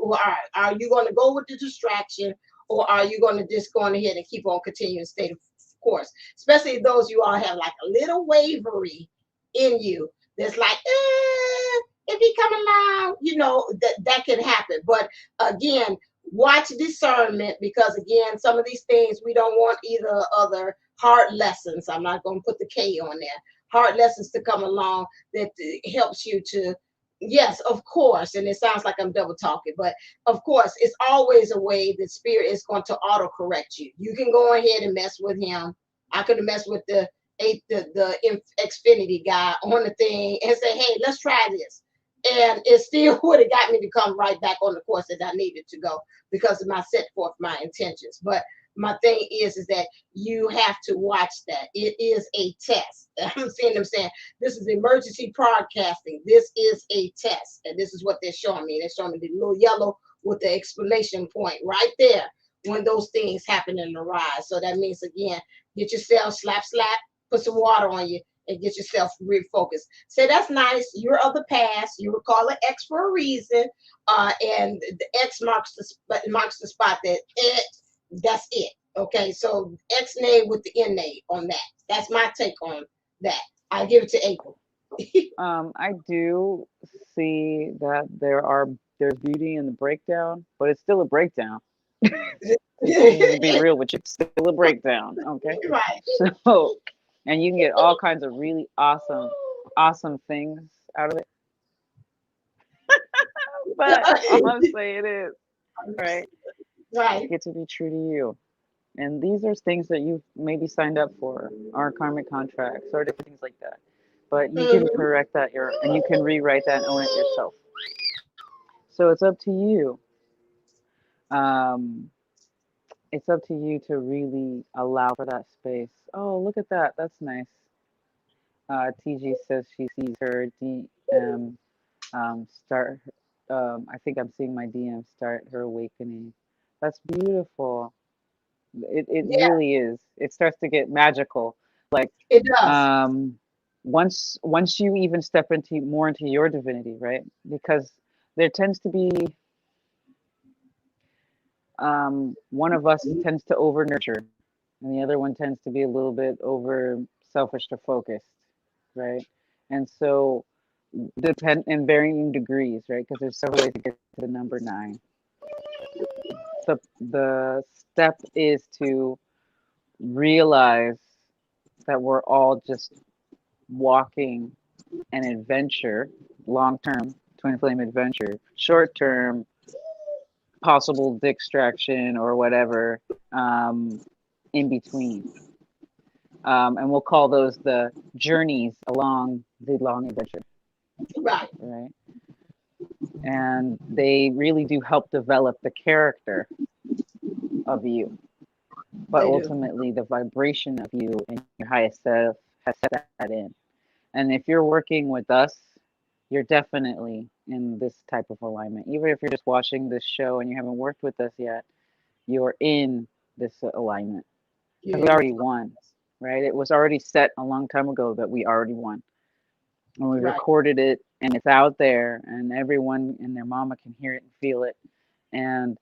are you going to go with the distraction, or are you going to just go on ahead and keep on continuing to stay the course? Especially those you all have like a little wavery in you that's like if he come along, you know, that can happen. But again, watch discernment, because again, some of these things we don't want either other hard lessons. I'm not going to put the K on there. Hard lessons to come along that helps you to, yes, of course, and it sounds like I'm double talking, but of course, it's always a way that spirit is going to auto correct you. You can go ahead and mess with him. I could have messed with the Xfinity guy on the thing and say, hey, let's try this. And it still would have got me to come right back on the course that I needed to go because of my set forth my intentions. But my thing is that you have to watch that. It is a test. I'm seeing them saying this is emergency broadcasting. This is a test, and this is what they're showing me. They're showing me the little yellow with the exclamation point right there when those things happen in the rise. So that means again, get yourself slap, put some water on you, and get yourself refocused. Say that's nice. You're of the past. You recall an X for a reason, and the X marks the spot that that's it. Okay, so X nay with the N nay on that. That's my take on that. I give it to April. I do see that there's beauty in the breakdown, but it's still a breakdown. To be real with you, still a breakdown. Okay. Right. So, and you can get all kinds of really awesome things out of it. But all I'm saying is, right, Right. get to be true to you. And these are things that you maybe signed up for, our karmic contracts or different things like that. But you can correct that and you can rewrite that and own it yourself. So it's up to you. Um, it's up to you to really allow for that space. Oh, look at that. That's nice. TG says she sees her DM start. I think I'm seeing my DM start her awakening. That's beautiful. It Yeah, really is. It starts to get magical. Like it does. once you even step into more into your divinity, right? Because there tends to be one of us tends to over nurture, and the other one tends to be a little bit over selfish or focused, right? And so depend in varying degrees, right? Because there's several ways to get to the number 9. The step is to realize that we're all just walking an adventure, long term twin flame adventure, short term possible distraction or whatever, in between. And we'll call those the journeys along the long adventure. Right. Right. And they really do help develop the character of you. But ultimately, the vibration of you and your highest self has set that in. And if you're working with us, you're definitely in this type of alignment. Even if you're just watching this show and you haven't worked with us yet, you're in this alignment. Because we already won, right? It was already set a long time ago that we already won. And we recorded it, and it's out there, and everyone and their mama can hear it and feel it. And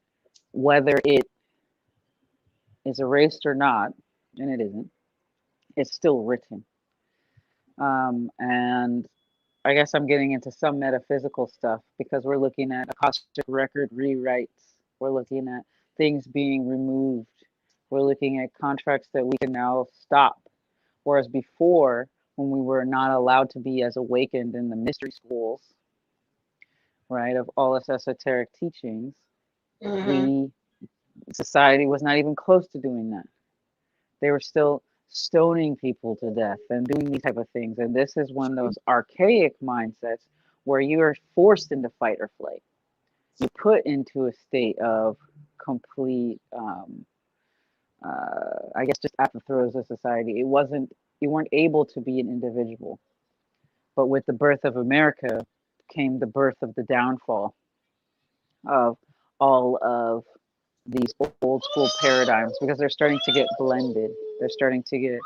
whether it is erased or not, and it isn't, it's still written. And I guess I'm getting into some metaphysical stuff because we're looking at Akashic record rewrites. We're looking at things being removed. We're looking at contracts that we can now stop. Whereas before, when we were not allowed to be as awakened in the mystery schools, right, of all this esoteric teachings, society was not even close to doing that. They were still stoning people to death and doing these type of things. And this is one of those archaic mindsets where you are forced into fight or flight. You're put into a state of complete, I guess, just at the throes of society. You weren't able to be an individual. But with the birth of America came the birth of the downfall of all of these old school paradigms because they're starting to get blended. They're starting to get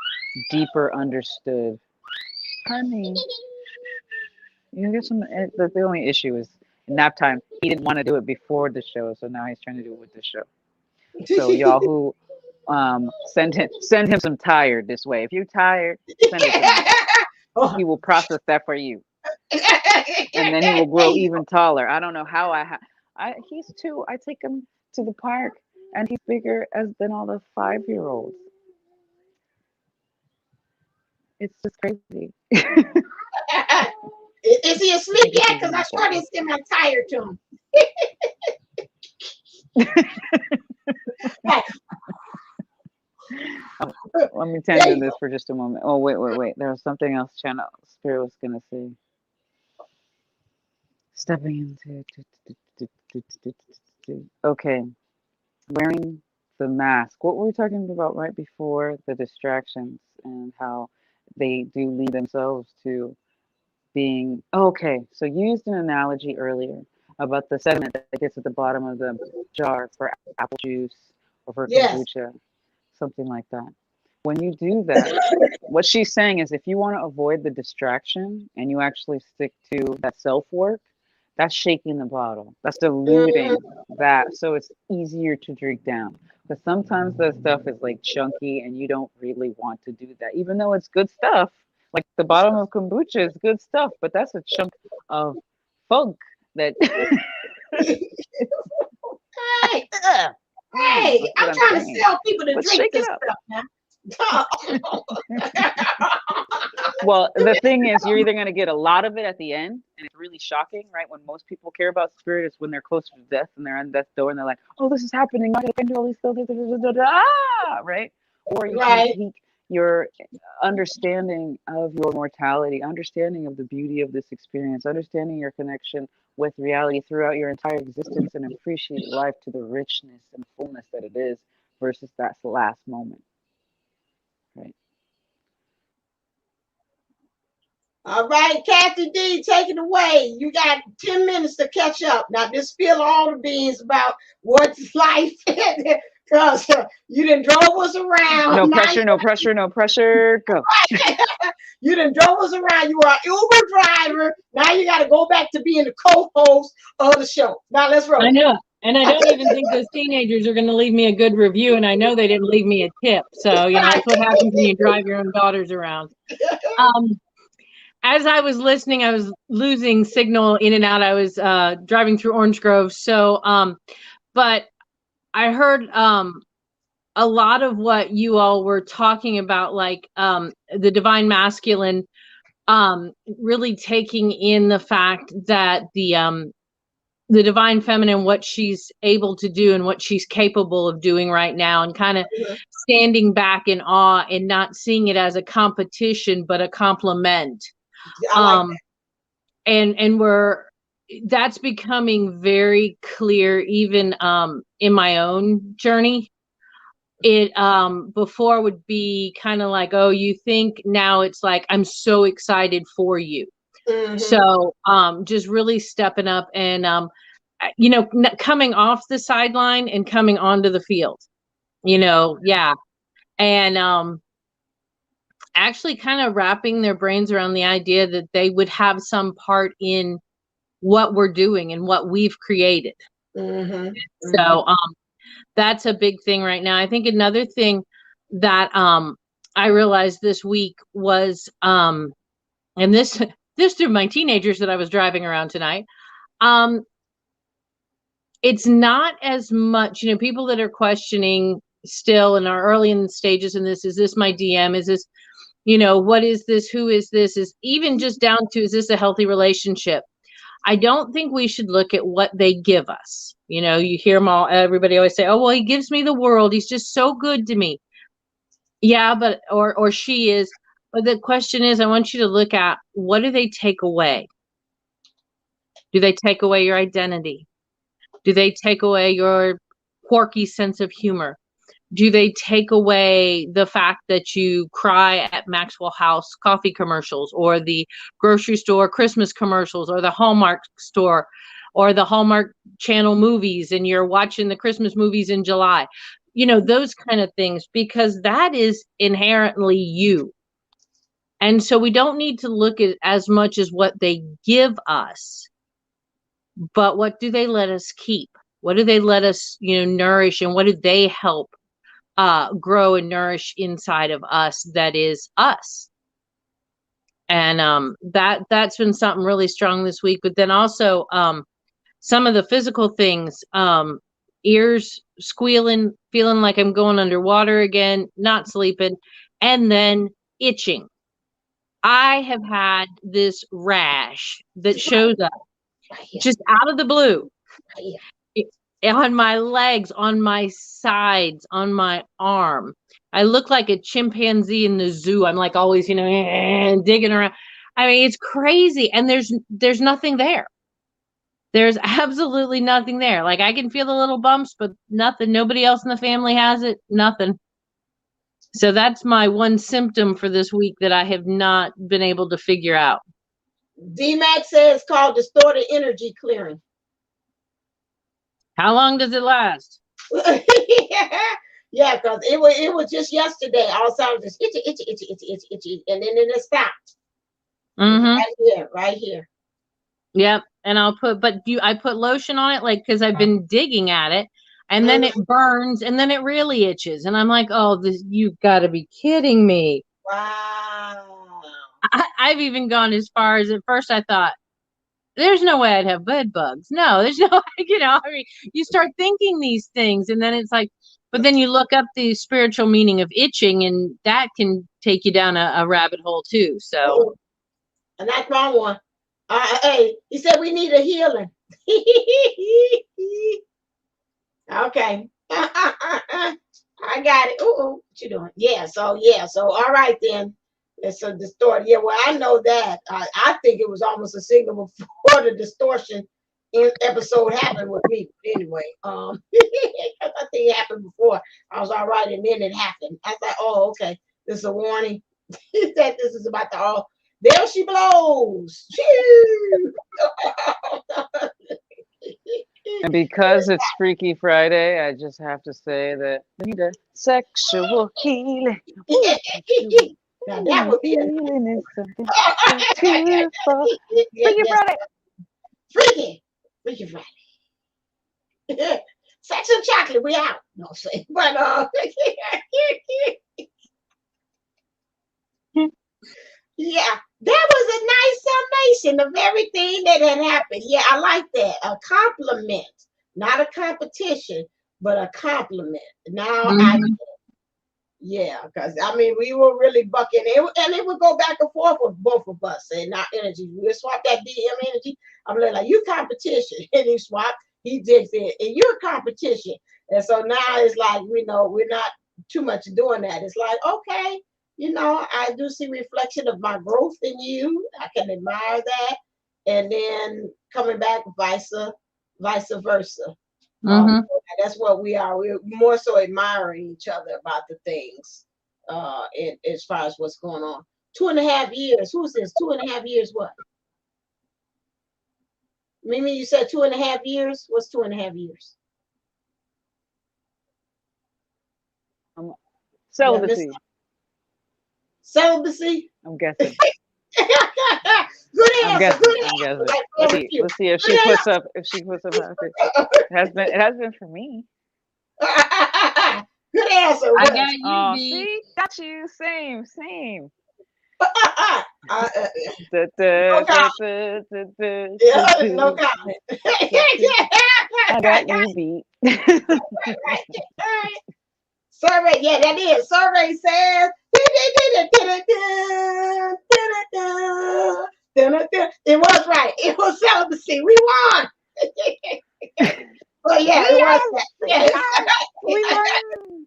deeper understood. Honey, you get some. The only issue is nap time. He didn't want to do it before the show, so now he's trying to do it with the show. So y'all who send him some tired this way. If you're tired, send it to him. He will process that for you, and then he will grow even taller. I don't know how he's 2. I take him to the park, and he's bigger than all the 5-year-olds. It's just crazy. Is he asleep yet? Because I started to send my tired to him. Let me tend to this for just a moment. Oh, wait. There was something else Channel Spirit was going to say. Stepping into... Okay. Wearing the mask. What were we talking about right before the distractions and how they do lead themselves to being... Okay. So you used an analogy earlier about the sediment that gets at the bottom of the jar for apple juice or for kombucha. Something like that. When you do that, what she's saying is if you want to avoid the distraction and you actually stick to that self-work, that's shaking the bottle. That's diluting that so it's easier to drink down. But sometimes the stuff is like chunky and you don't really want to do that, even though it's good stuff. Like the bottom of kombucha is good stuff, but that's a chunk of funk that... Hey, I'm trying to sell people to drink this stuff now. Well, the thing is, you're either going to get a lot of it at the end, and it's really shocking, right? When most people care about spirit is when they're closer to death and they're on death's door and they're like, "Oh, this is happening. I can do all these things." Right? Or you can take your understanding of your mortality, understanding of the beauty of this experience, understanding your connection with reality throughout your entire existence, and appreciate life to the richness and fullness that it is versus that last moment. Right. All right, Kathy D, take it away. You got 10 minutes to catch up. Now, just spill all the beans about what's life, because you done drove us around. No pressure, no pressure, no pressure. Go. You done drove us around. You are an Uber driver. Now you got to go back to being the co-host of the show. Now, let's roll. I know. And I don't even think those teenagers are going to leave me a good review. And I know they didn't leave me a tip. So, that's what happens when you drive your own daughters around. As I was listening, I was losing signal in and out. I was driving through Orange Grove. So, but I heard a lot of what you all were talking about, like the divine masculine, really taking in the fact that the divine feminine, what she's able to do and what she's capable of doing right now, and kind of standing back in awe and not seeing it as a competition, but a compliment. And that's becoming very clear even in my own journey. It before would be kind of like, oh, you think, now it's like, I'm so excited for you. So just really stepping up and coming off the sideline and coming onto the field, and actually kind of wrapping their brains around the idea that they would have some part in what we're doing and what we've created. So that's a big thing right now. I think another thing that I realized this week was, and this through my teenagers that I was driving around tonight, it's not as much, people that are questioning still and are early in the stages in this, is this my DM? Is this, what is this? Who is this? Is even just down to, is this a healthy relationship? I don't think we should look at what they give us. You hear them all, everybody always say, oh, well, he gives me the world. He's just so good to me. Yeah, but, or she is. But the question is, I want you to look at, what do they take away? Do they take away your identity? Do they take away your quirky sense of humor? Do they take away the fact that you cry at Maxwell House coffee commercials, or the grocery store Christmas commercials, or the Hallmark store, or the Hallmark Channel movies, and you're watching the Christmas movies in July? Those kind of things, because that is inherently you. And so we don't need to look at as much as what they give us, but what do they let us keep? What do they let us, nourish? And what do they help grow and nourish inside of us that is us? And that's been something really strong this week. But then also some of the physical things, ears squealing, feeling like I'm going underwater again, not sleeping, and then itching. I have had this rash that shows up just out of the blue on my legs, on my sides, on my arm. I look like a chimpanzee in the zoo. I'm like always, digging around. I mean, it's crazy. And there's nothing there. There's absolutely nothing there. Like, I can feel the little bumps, but nothing. Nobody else in the family has it. Nothing. So that's my one symptom for this week that I have not been able to figure out. DMAX says it's called distorted energy clearing. How long does it last? Yeah, because it was just yesterday. All of a sudden, just itchy, and then it stopped. Right here. Yep, and I put lotion on it, like, because I've been digging at it, and then it burns, and then it really itches, and I'm like, oh, you've got to be kidding me. Wow. I've even gone as far as, at first I thought, there's no way I'd have bed bugs. No, there's no, I mean, you start thinking these things and then it's like, but then you look up the spiritual meaning of itching and that can take you down a rabbit hole too. So. And that's wrong one. Hey, he said we need a healing. Okay. I got it. Ooh, what you doing? Yeah. So all right then. It's a distort. Yeah. Well, I know that. I think it was almost a signal before the distortion episode happened with me. But anyway, I think it happened before. I was all right, and then it happened. I thought, oh, okay, this is a warning that this is about to all. There she blows. And because it's Freaky Friday, I just have to say that we need a sexual healing. Now that would be healing is something beautiful. Freaky Friday. Freaky Friday. Sex and chocolate, we out. No, say, but yeah, that was a nice summation of everything that had happened. Yeah, I like that. A compliment, not a competition, but a compliment. Now yeah, because I mean, we were really bucking, and it would go back and forth with both of us and our energy. We would swap that DM energy. I'm like, you competition, and he swapped. He digs it, and you're competition. And so now it's like, we're not too much doing that. It's like, okay, I do see reflection of my growth in you. I can admire that, and then coming back, vice versa. That's what we are. We're more so admiring each other about the things, as far as what's going on. 2.5 years. Who says 2.5 years? What? Mimi, you said 2.5 years. What's 2.5 years? Celibacy. Celibacy. I'm guessing. Good answer. I'm guessing. Let's see if she puts up. If she puts up. It has been for me. Good answer. I got you, see, got you. Same. No comment. No comment. I got you beat. Survey, yeah, that is. Survey says it was right. It was celibacy. We won. Well, yeah, it was that. Yes. We won.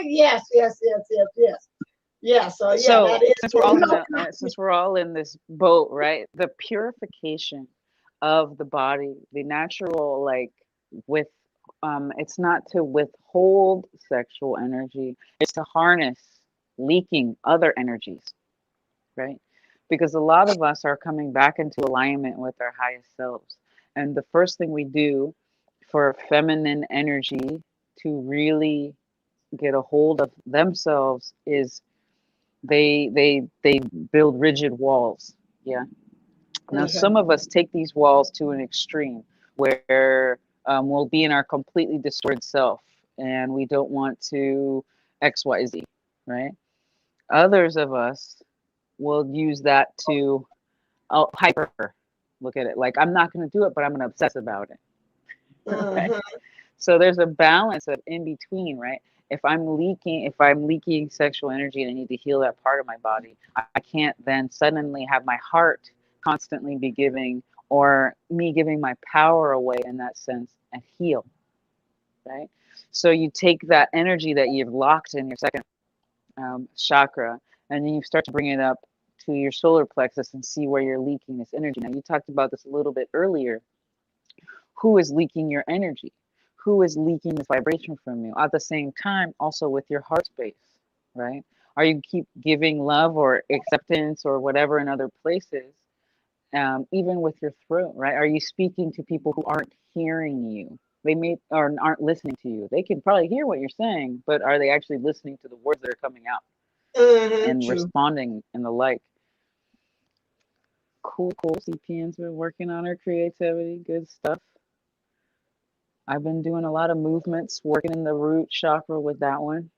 Yes. Yeah, so that is since we're all in this boat, right? The purification of the body, the natural, with it's not to withhold sexual energy, it's to harness leaking other energies, right? Because a lot of us are coming back into alignment with our highest selves. And the first thing we do for feminine energy to really get a hold of themselves is they build rigid walls. Yeah. Now some of us take these walls to an extreme where we'll be in our completely distorted self and we don't want to XYZ, right? Others of us will use that to hyper look at it like I'm not going to do it, but I'm going to obsess about it. Right? So there's a balance of in between, right? If I'm leaking sexual energy and I need to heal that part of my body, I can't then suddenly have my heart constantly be giving or me giving my power away in that sense and heal, right? So you take that energy that you've locked in your second chakra and then you start to bring it up to your solar plexus and see where you're leaking this energy. Now, you talked about this a little bit earlier. Who is leaking your energy? Who is leaking this vibration from you? At the same time, also with your heart space, right? Are you keep giving love or acceptance or whatever in other places, even with your throat, right? Are you speaking to people who aren't hearing you? They may or aren't listening to you. They can probably hear what you're saying, but are they actually listening to the words that are coming out and responding and the like? Cool. CPN's been working on her creativity. Good stuff. I've been doing a lot of movements, working in the root chakra with that one.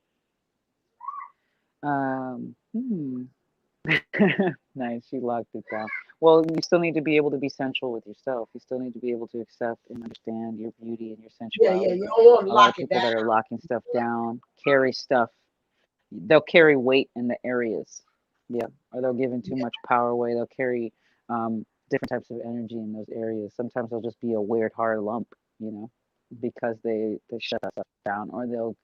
Nice, you locked it down. Well, you still need to be able to be sensual with yourself. You still need to be able to accept and understand your beauty and your Yeah, yeah. sensuality. You don't want to A lot lock of it people down. that are locking stuff down carry stuff. They'll carry weight in the areas. Yeah. Or they'll give in too much power away. They'll carry different types of energy in those areas. Sometimes they'll just be a weird hard lump, because they shut that stuff down, or they'll.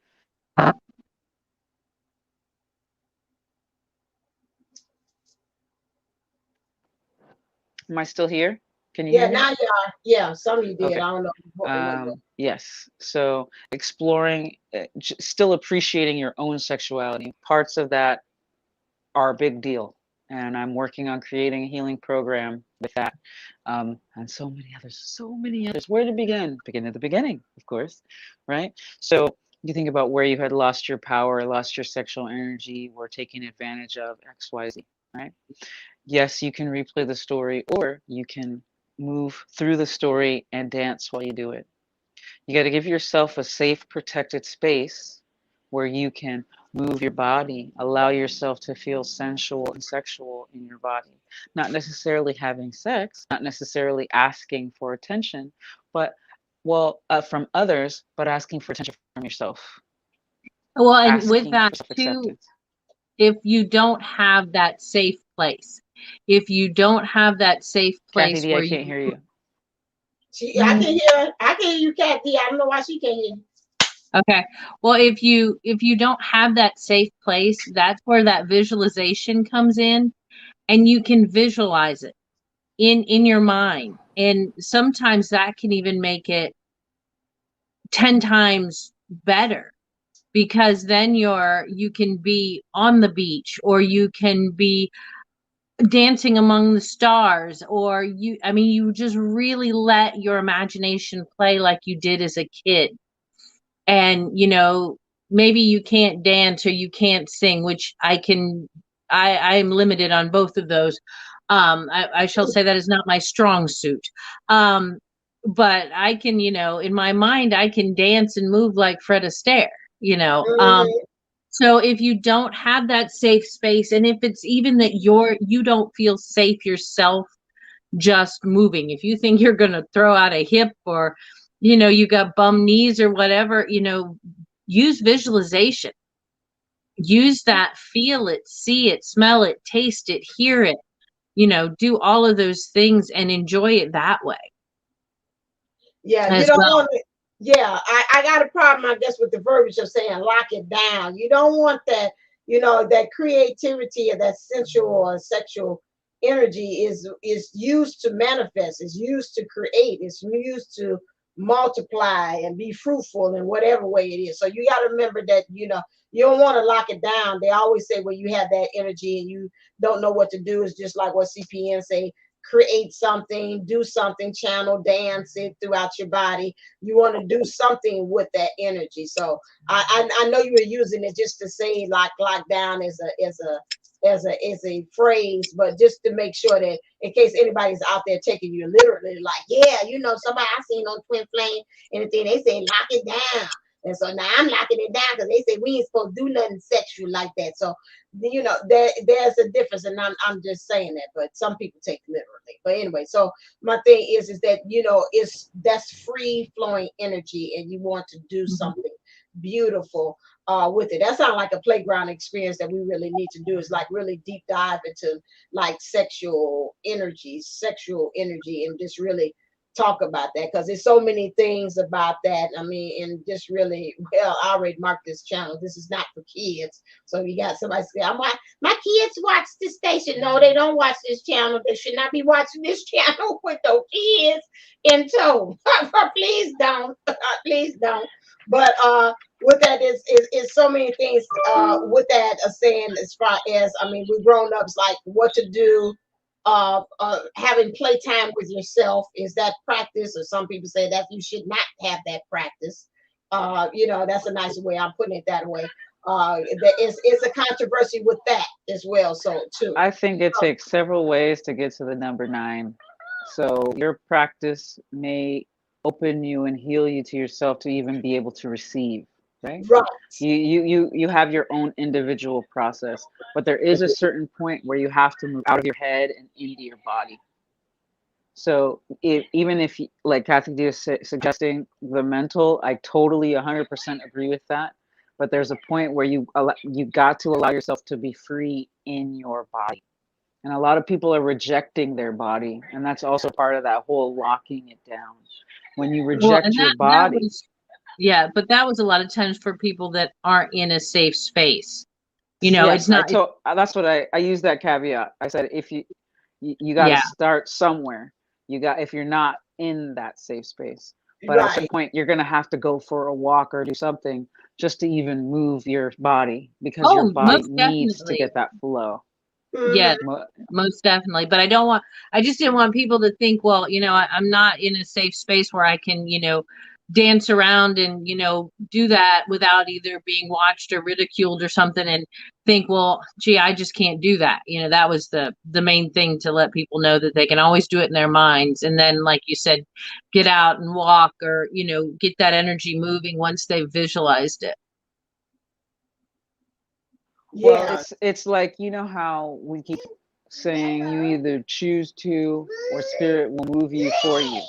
Am I still here? Can you Yeah, hear me? now you are. Yeah, some of you did. Okay. I don't know what. Yes. So exploring, still appreciating your own sexuality. Parts of that are a big deal. And I'm working on creating a healing program with that. And so many others, so many others. Where to begin? Begin at the beginning, of course, right? So you think about where you had lost your power, lost your sexual energy, were taken advantage of, XYZ, right? Yes, you can replay the story, or you can move through the story and dance while you do it. You got to give yourself a safe, protected space where you can move your body, allow yourself to feel sensual and sexual in your body. Not necessarily having sex, not necessarily asking for attention, but from others, but asking for attention from yourself, Well, and with asking that for self too, acceptance. if you don't have that safe place, if you don't have that safe Kathy place D, I where can't hear you. I can hear. I can hear you, Kathy. I don't know why she can't hear you. okay, well, if you don't have that safe place, that's where that visualization comes in, and you can visualize it in your mind, and sometimes that can even make it 10 times better, because then you can be on the beach, or you can be dancing among the stars, or you just really let your imagination play like you did as a kid. And maybe you can't dance or you can't sing, which I'm limited on both of those. I shall say that is not my strong suit. But I can, in my mind, I can dance and move like Fred Astaire, you know. Mhm. So if you don't have that safe space, and if it's even that you don't feel safe yourself just moving, if you think you're going to throw out a hip, or you got bum knees or whatever, use visualization. Use that, feel it, see it, smell it, taste it, hear it, do all of those things and enjoy it that way Yeah, you as don't well. want to. Yeah, I got a problem, I guess, with the verbiage of saying lock it down. You don't want that, that creativity or that sensual or sexual energy is used to manifest, is used to create, it's used to multiply and be fruitful in whatever way it is. So you got to remember that, you don't want to lock it down. They always say when you have that energy and you don't know what to do, it's just like what CPN say, create something, do something, channel, dance it throughout your body. You want to do something with that energy. So I know you were using it just to say like lockdown as a phrase, but just to make sure that in case anybody's out there taking you literally, like, yeah, somebody I seen on Twin Flame and they say lock it down. And so now I'm locking it down because they say we ain't supposed to do nothing sexual like that. So there's a difference, and I'm just saying that, but some people take it literally. But anyway, so my thing is that that's free flowing energy, and you want to do Mhm. something beautiful with it. That sounds like a playground experience that we really need to do. Is like really deep dive into like sexual energy, and just really talk about that because there's so many things about that. I mean, and just really, well, I already marked this channel. This is not for kids. So you got somebody say, my kids watch this station. No, they don't watch this channel. They should not be watching this channel with those kids in tow. Please don't. Please don't. But with that is so many things with that saying as far as, I mean, we grown ups like what to do, having playtime with yourself. Is that practice? Or some people say that you should not have that practice. That's a nice way. I'm putting it that way. There is a controversy with that as well. So too. I think it takes several ways to get to the number 9. So your practice may open you and heal you to yourself to even be able to receive. Okay. Right. You have your own individual process, but there is a certain point where you have to move out of your head and into your body. So even if, like Kathy D is suggesting, the mental, I totally 100% agree with that. But there's a point where you got to allow yourself to be free in your body. And a lot of people are rejecting their body. And that's also part of that whole locking it down. When you reject your body. Yeah, but that was a lot of times for people that aren't in a safe space. You know, yes, it's not. That's what I use that caveat. I said, if you got to start somewhere. If you're not in that safe space, but at some point you're going to have to go for a walk or do something just to even move your body, because your body needs to get that flow. Yeah, most definitely. But I just didn't want people to think, well, you know, I'm not in a safe space where I can, you know, dance around and, you know, do that without either being watched or ridiculed or something, and think, well, gee, I just can't do that. You know, that was the main thing, to let people know that they can always do it in their minds. And then, like you said, get out and walk, or, you know, get that energy moving once they've visualized it. Well, it's like, you know how we keep saying you either choose to, or spirit will move you for you.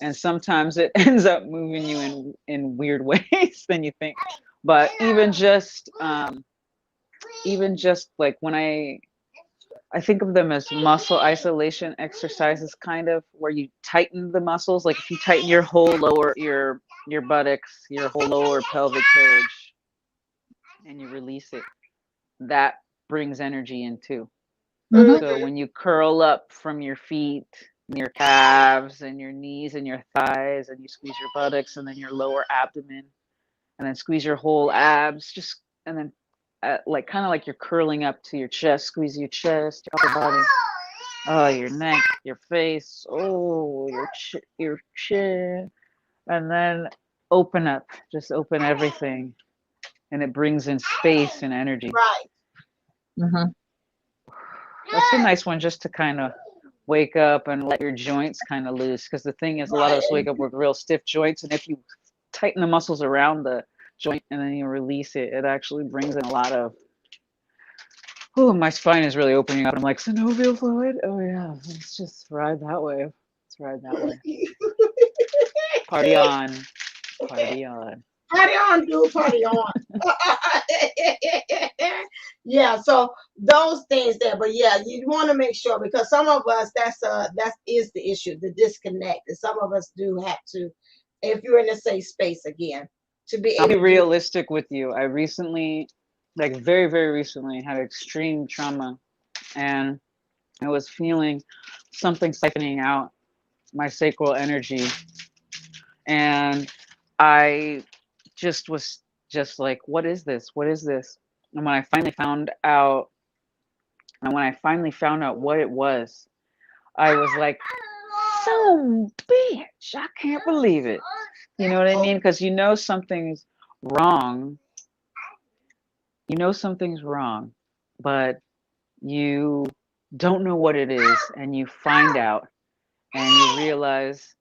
And sometimes it ends up moving you in weird ways than you think. But even just like when I think of them as muscle isolation exercises, kind of, where you tighten the muscles. Like if you tighten your whole lower, your buttocks, your whole lower pelvic cage, and you release it, that brings energy in too. So when you curl up from your feet, your calves and your knees and your thighs, and you squeeze your buttocks and then your lower abdomen, and then squeeze your whole abs, and then like kind of like you're curling up to your chest, squeeze your chest, your upper body, oh, your neck, your face, oh, your chin, and then open up, just open everything, and it brings in space and energy. Right. That's a nice one, just to kind of wake up and let your joints kind of loose. Because the thing is, a lot of us wake up with real stiff joints, and if you tighten the muscles around the joint and then you release it, it actually brings in a lot of, oh, my spine is really opening up. I'm like, synovial fluid? Oh yeah, let's just ride that way. Let's ride that way. Party on. Party on. Party on, dude. Party on. Yeah, so those things there, but yeah, you want to make sure, because some of us, that is the issue, the disconnect. And some of us do have to, if you're in a safe space again, to be able I'll be realistic with you. I recently, like very, very recently, had extreme trauma, and I was feeling something siphoning out my sacral energy, and I just was just like, what is this? What is this? And when I finally found out what it was, I was like, so bitch, I can't believe it. You know what I mean? Because you know something's wrong. You know something's wrong, but you don't know what it is, and you find out, and you realize,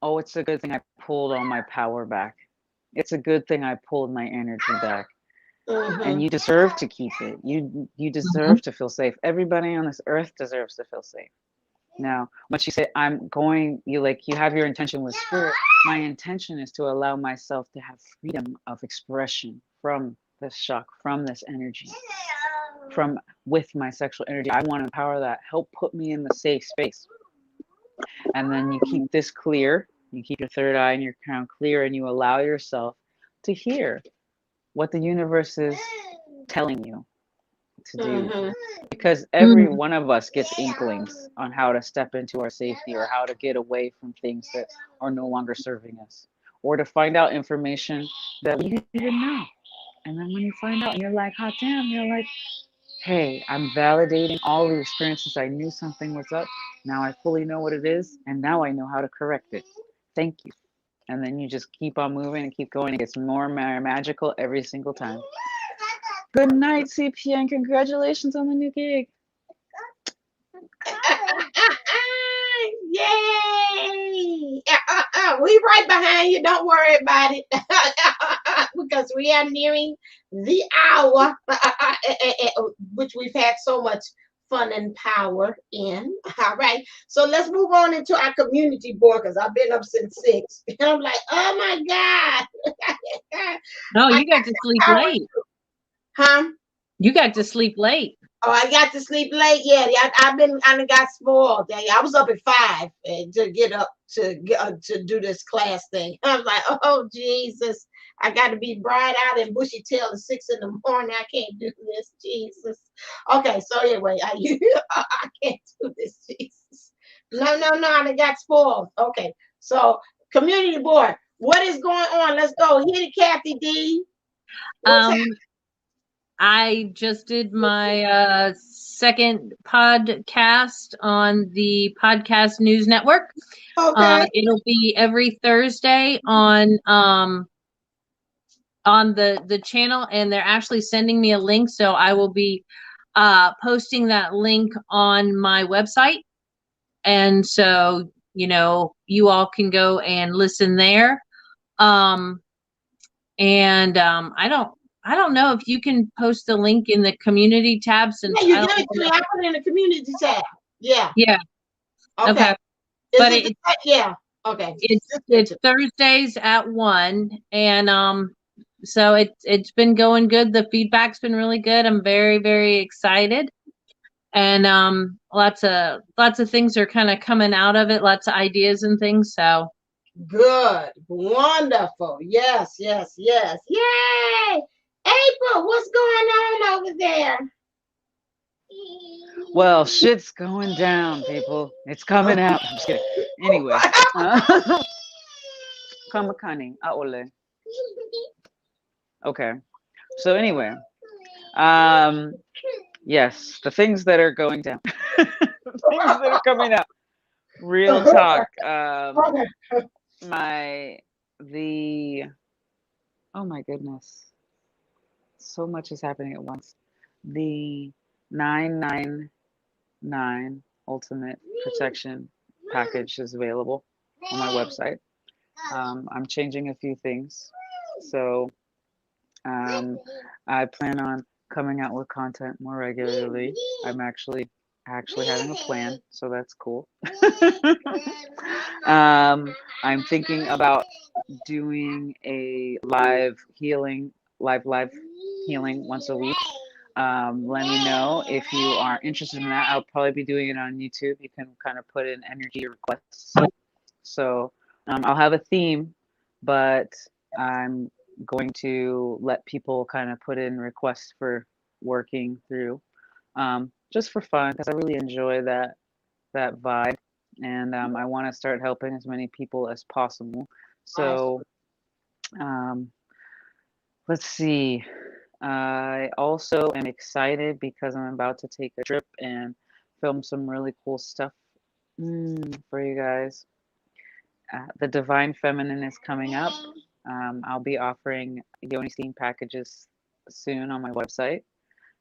oh, it's a good thing I pulled all my power back. It's a good thing I pulled my energy back. And you deserve to keep it. You deserve to feel safe. Everybody on this earth deserves to feel safe. Now, once you say, you have your intention with spirit. My intention is to allow myself to have freedom of expression from this shock, from this energy, with my sexual energy. I want to empower that, help put me in the safe space. And then you keep this clear. You keep your third eye and your crown clear, and you allow yourself to hear what the universe is telling you to do. Because every one of us gets inklings on how to step into our safety, or how to get away from things that are no longer serving us, or to find out information that we didn't know. And then when you find out and you're like, hot damn, you're like, hey, I'm validating all the experiences. I knew something was up. Now I fully know what it is, and now I know how to correct it. Thank you. And then you just keep on moving and keep going. It gets more magical every single time. Good night, CPN. Congratulations on the new gig. Yay! We right behind you. Don't worry about it. because we are nearing the hour, which we've had so much fun and power in. All right. So let's move on into our community board because I've been up since 6. And I'm like, oh my God. No, you got to sleep late. Huh? You got to sleep late. Oh, I got to sleep late. Yeah, I got spoiled. I was up at 5 to get up to do this class thing. I was like, oh Jesus, I got to be bright out and bushy tail at 6 in the morning. I can't do this, Jesus. Okay, so anyway, I can't do this, Jesus. No, I got spoiled. Okay, so community board, what is going on? Let's go. Hit it, Kathy D. I just did my second podcast on the Podcast News Network. Okay. It'll be every Thursday on the channel, and they're actually sending me a link, so I will be posting that link on my website. And so, you all can go and listen there. I don't know if you can post the link in the community tab since you give it to me. I put it in the community tab. Yeah. Yeah. Okay. But yeah. Okay. It's Thursdays at 1, and so it's been going good. The feedback's been really good. I'm very, very excited. And lots of things are kind of coming out of it, lots of ideas and things. So good. Wonderful. Yes. Yay! April, what's going on over there? Well, shit's going down, people. It's coming out. I'm just kidding. Anyway. Kamakani, aole. Okay. So anyway, yes, the things that are going down, the things that are coming up. Real talk. Oh my goodness, so much is happening at once. The 999 Ultimate Protection Package is available on my website. I'm changing a few things, so I plan on coming out with content more regularly. I'm actually having a plan, so that's cool. I'm thinking about doing a live healing once a week. Let me know if you are interested in that. I'll probably be doing it on YouTube. You can kind of put in energy requests. So I'll have a theme, but I'm going to let people kind of put in requests for working through, just for fun, because I really enjoy that vibe, and I want to start helping as many people as possible. So let's see. I also am excited because I'm about to take a trip and film some really cool stuff for you guys. The Divine Feminine is coming up. I'll be offering U.N.I.T.Y packages soon on my website.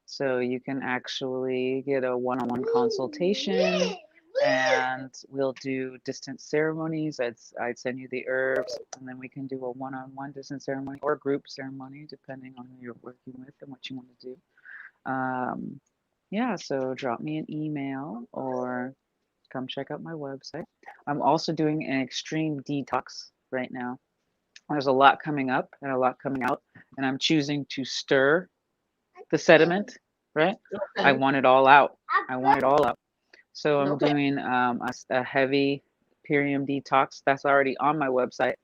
So you can actually get a one-on-one consultation, and we'll do distant ceremonies. I'd send you the herbs, and then we can do a one-on-one distant ceremony or group ceremony, depending on who you're working with and what you want to do. Yeah, so drop me an email or come check out my website. I'm also doing an extreme detox right now. There's a lot coming up and a lot coming out, and I'm choosing to stir the sediment, right? I want it all out. So I'm doing a heavy Purium detox that's already on my website.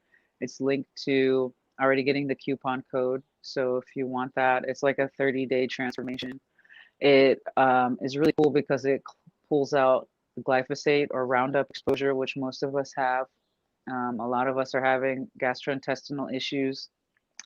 It's linked to already getting the coupon code. So if you want that, it's like a 30-day transformation. It is really cool because it pulls out the glyphosate or Roundup exposure, which most of us have. A lot of us are having gastrointestinal issues.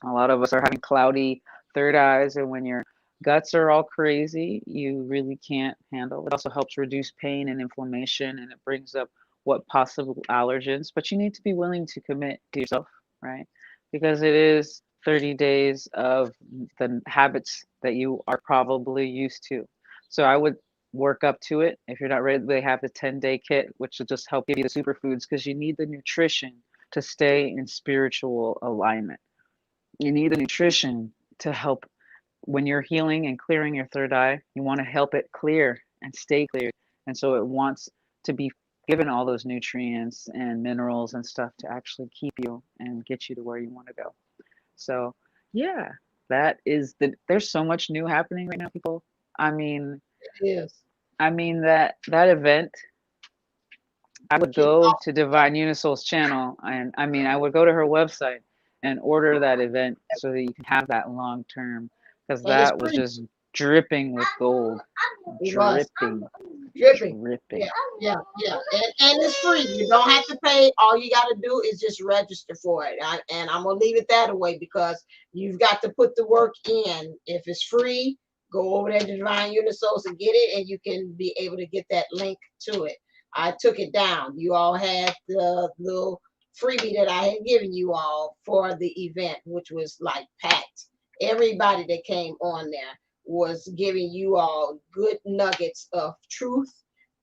A lot of us are having cloudy third eyes, and when your guts are all crazy, you really can't handle. It also helps reduce pain and inflammation, and it brings up what possible allergens, but you need to be willing to commit to yourself, right? Because it is 30 days of the habits that you are probably used to. So I would work up to it. If you're not ready, they have the 10-day kit, which will just help give you the superfoods because you need the nutrition to stay in spiritual alignment. You need the nutrition to help when you're healing and clearing your third eye. You want to help it clear and stay clear. And so it wants to be given all those nutrients and minerals and stuff to actually keep you and get you to where you want to go. So, yeah, that is there's so much new happening right now, people. I mean, Yes. I mean that event, I would go to Divine Unisoul's channel, and I mean, I would go to her website and order that event so that you can have that long term, because And it's that was free. just dripping with gold, It was. dripping, Dripping. dripping. Yeah. And it's free. You don't have to pay. All you got to do is just register for it. And I'm going to leave it that way because you've got to put the work in. If it's free, go over there to Divine Unisouls and get it, and you can be able to get that link to it. I took it down. You all had the little freebie that I had given you all for the event, which was like packed. Everybody that came on there was giving you all good nuggets of truth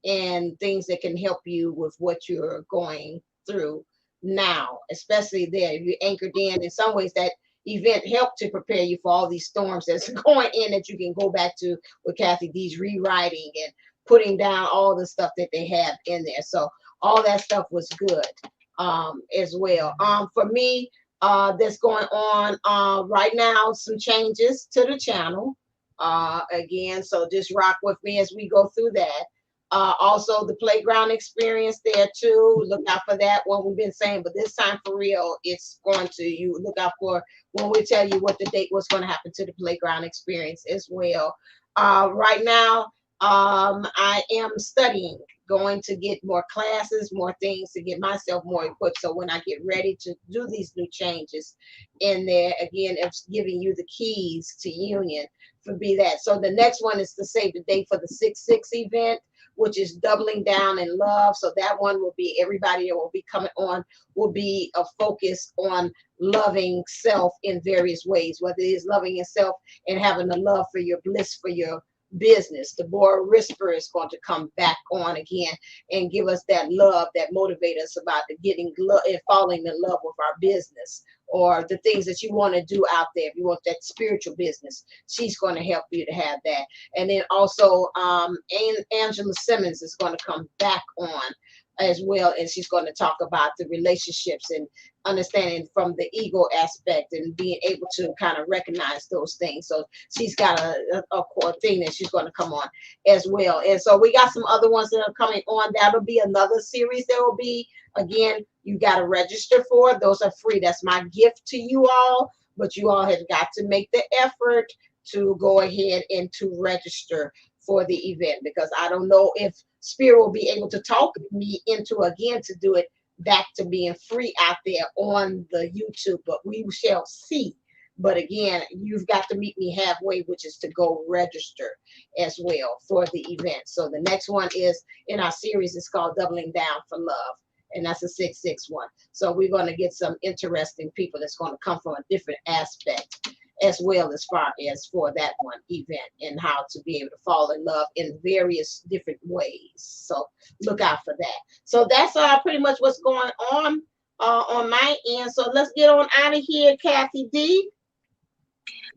and things that can help you with what you're going through now, especially there. If you anchored in some ways, that event helped to prepare you for all these storms that's going in that you can go back to with Kathy D's rewriting and putting down all the stuff that they have in there. So all that stuff was good as well. For me, that's going on right now, some changes to the channel. Again, so just rock with me as we go through that. Also the playground experience there too. Look out for that one. We've been saying, but this time for real, it's going to, you look out for when we tell you what the date, what's going to happen to the playground experience as well. Right now, I am studying, going to get more classes, more things to get myself more equipped. So when I get ready to do these new changes in there, again, it's giving you the keys to union for be that. So the next one is to save the date for the 6-6 event, which is doubling down in love. So that one will be, everybody that will be coming on will be a focus on loving self in various ways, whether it is loving yourself and having a love for your bliss, for your business. The boy whisperer is going to come back on again and give us that love that motivates us about the getting love and falling in love with our business or the things that you want to do out there. If you want that spiritual business, she's going to help you to have that. And then also Angela Simmons is going to come back on as well, and she's going to talk about the relationships and understanding from the ego aspect and being able to kind of recognize those things. So she's got a core thing that she's going to come on as well. And so we got some other ones that are coming on. That'll be another series. There will be, again, you got to register for. Those are free. That's my gift to you all, but you all have got to make the effort to go ahead and to register for the event, because I don't know if Spirit will be able to talk me into again to do it back to being free out there on the YouTube, but we shall see. But again, you've got to meet me halfway, which is to go register as well for the event. So the next one is in our series, it's called Doubling Down for Love, and that's a 6-6 one. So we're going to get some interesting people that's going to come from a different aspect as well, as far as for that one event and how to be able to fall in love in various different ways. So look out for that. So that's pretty much what's going on my end. So let's get on out of here, Kathy D.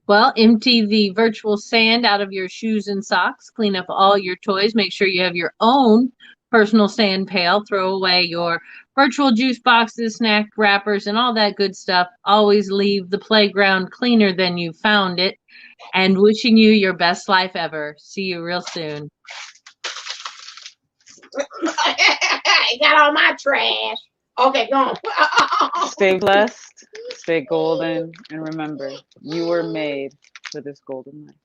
Well, empty the virtual sand out of your shoes and socks. Clean up all your toys. Make sure you have your own personal sand pail. Throw away your virtual juice boxes, snack wrappers, and all that good stuff. Always leave the playground cleaner than you found it. And wishing you your best life ever. See you real soon. I got all my trash. Okay, go on. Stay blessed, stay golden, and remember, you were made for this golden life.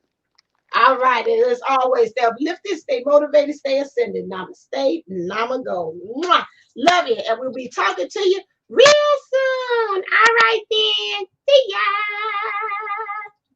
All right, and as always, stay uplifted, stay motivated, stay ascended. Namaste, namago. Mwah. Love you, and we'll be talking to you real soon. All right, then. See ya.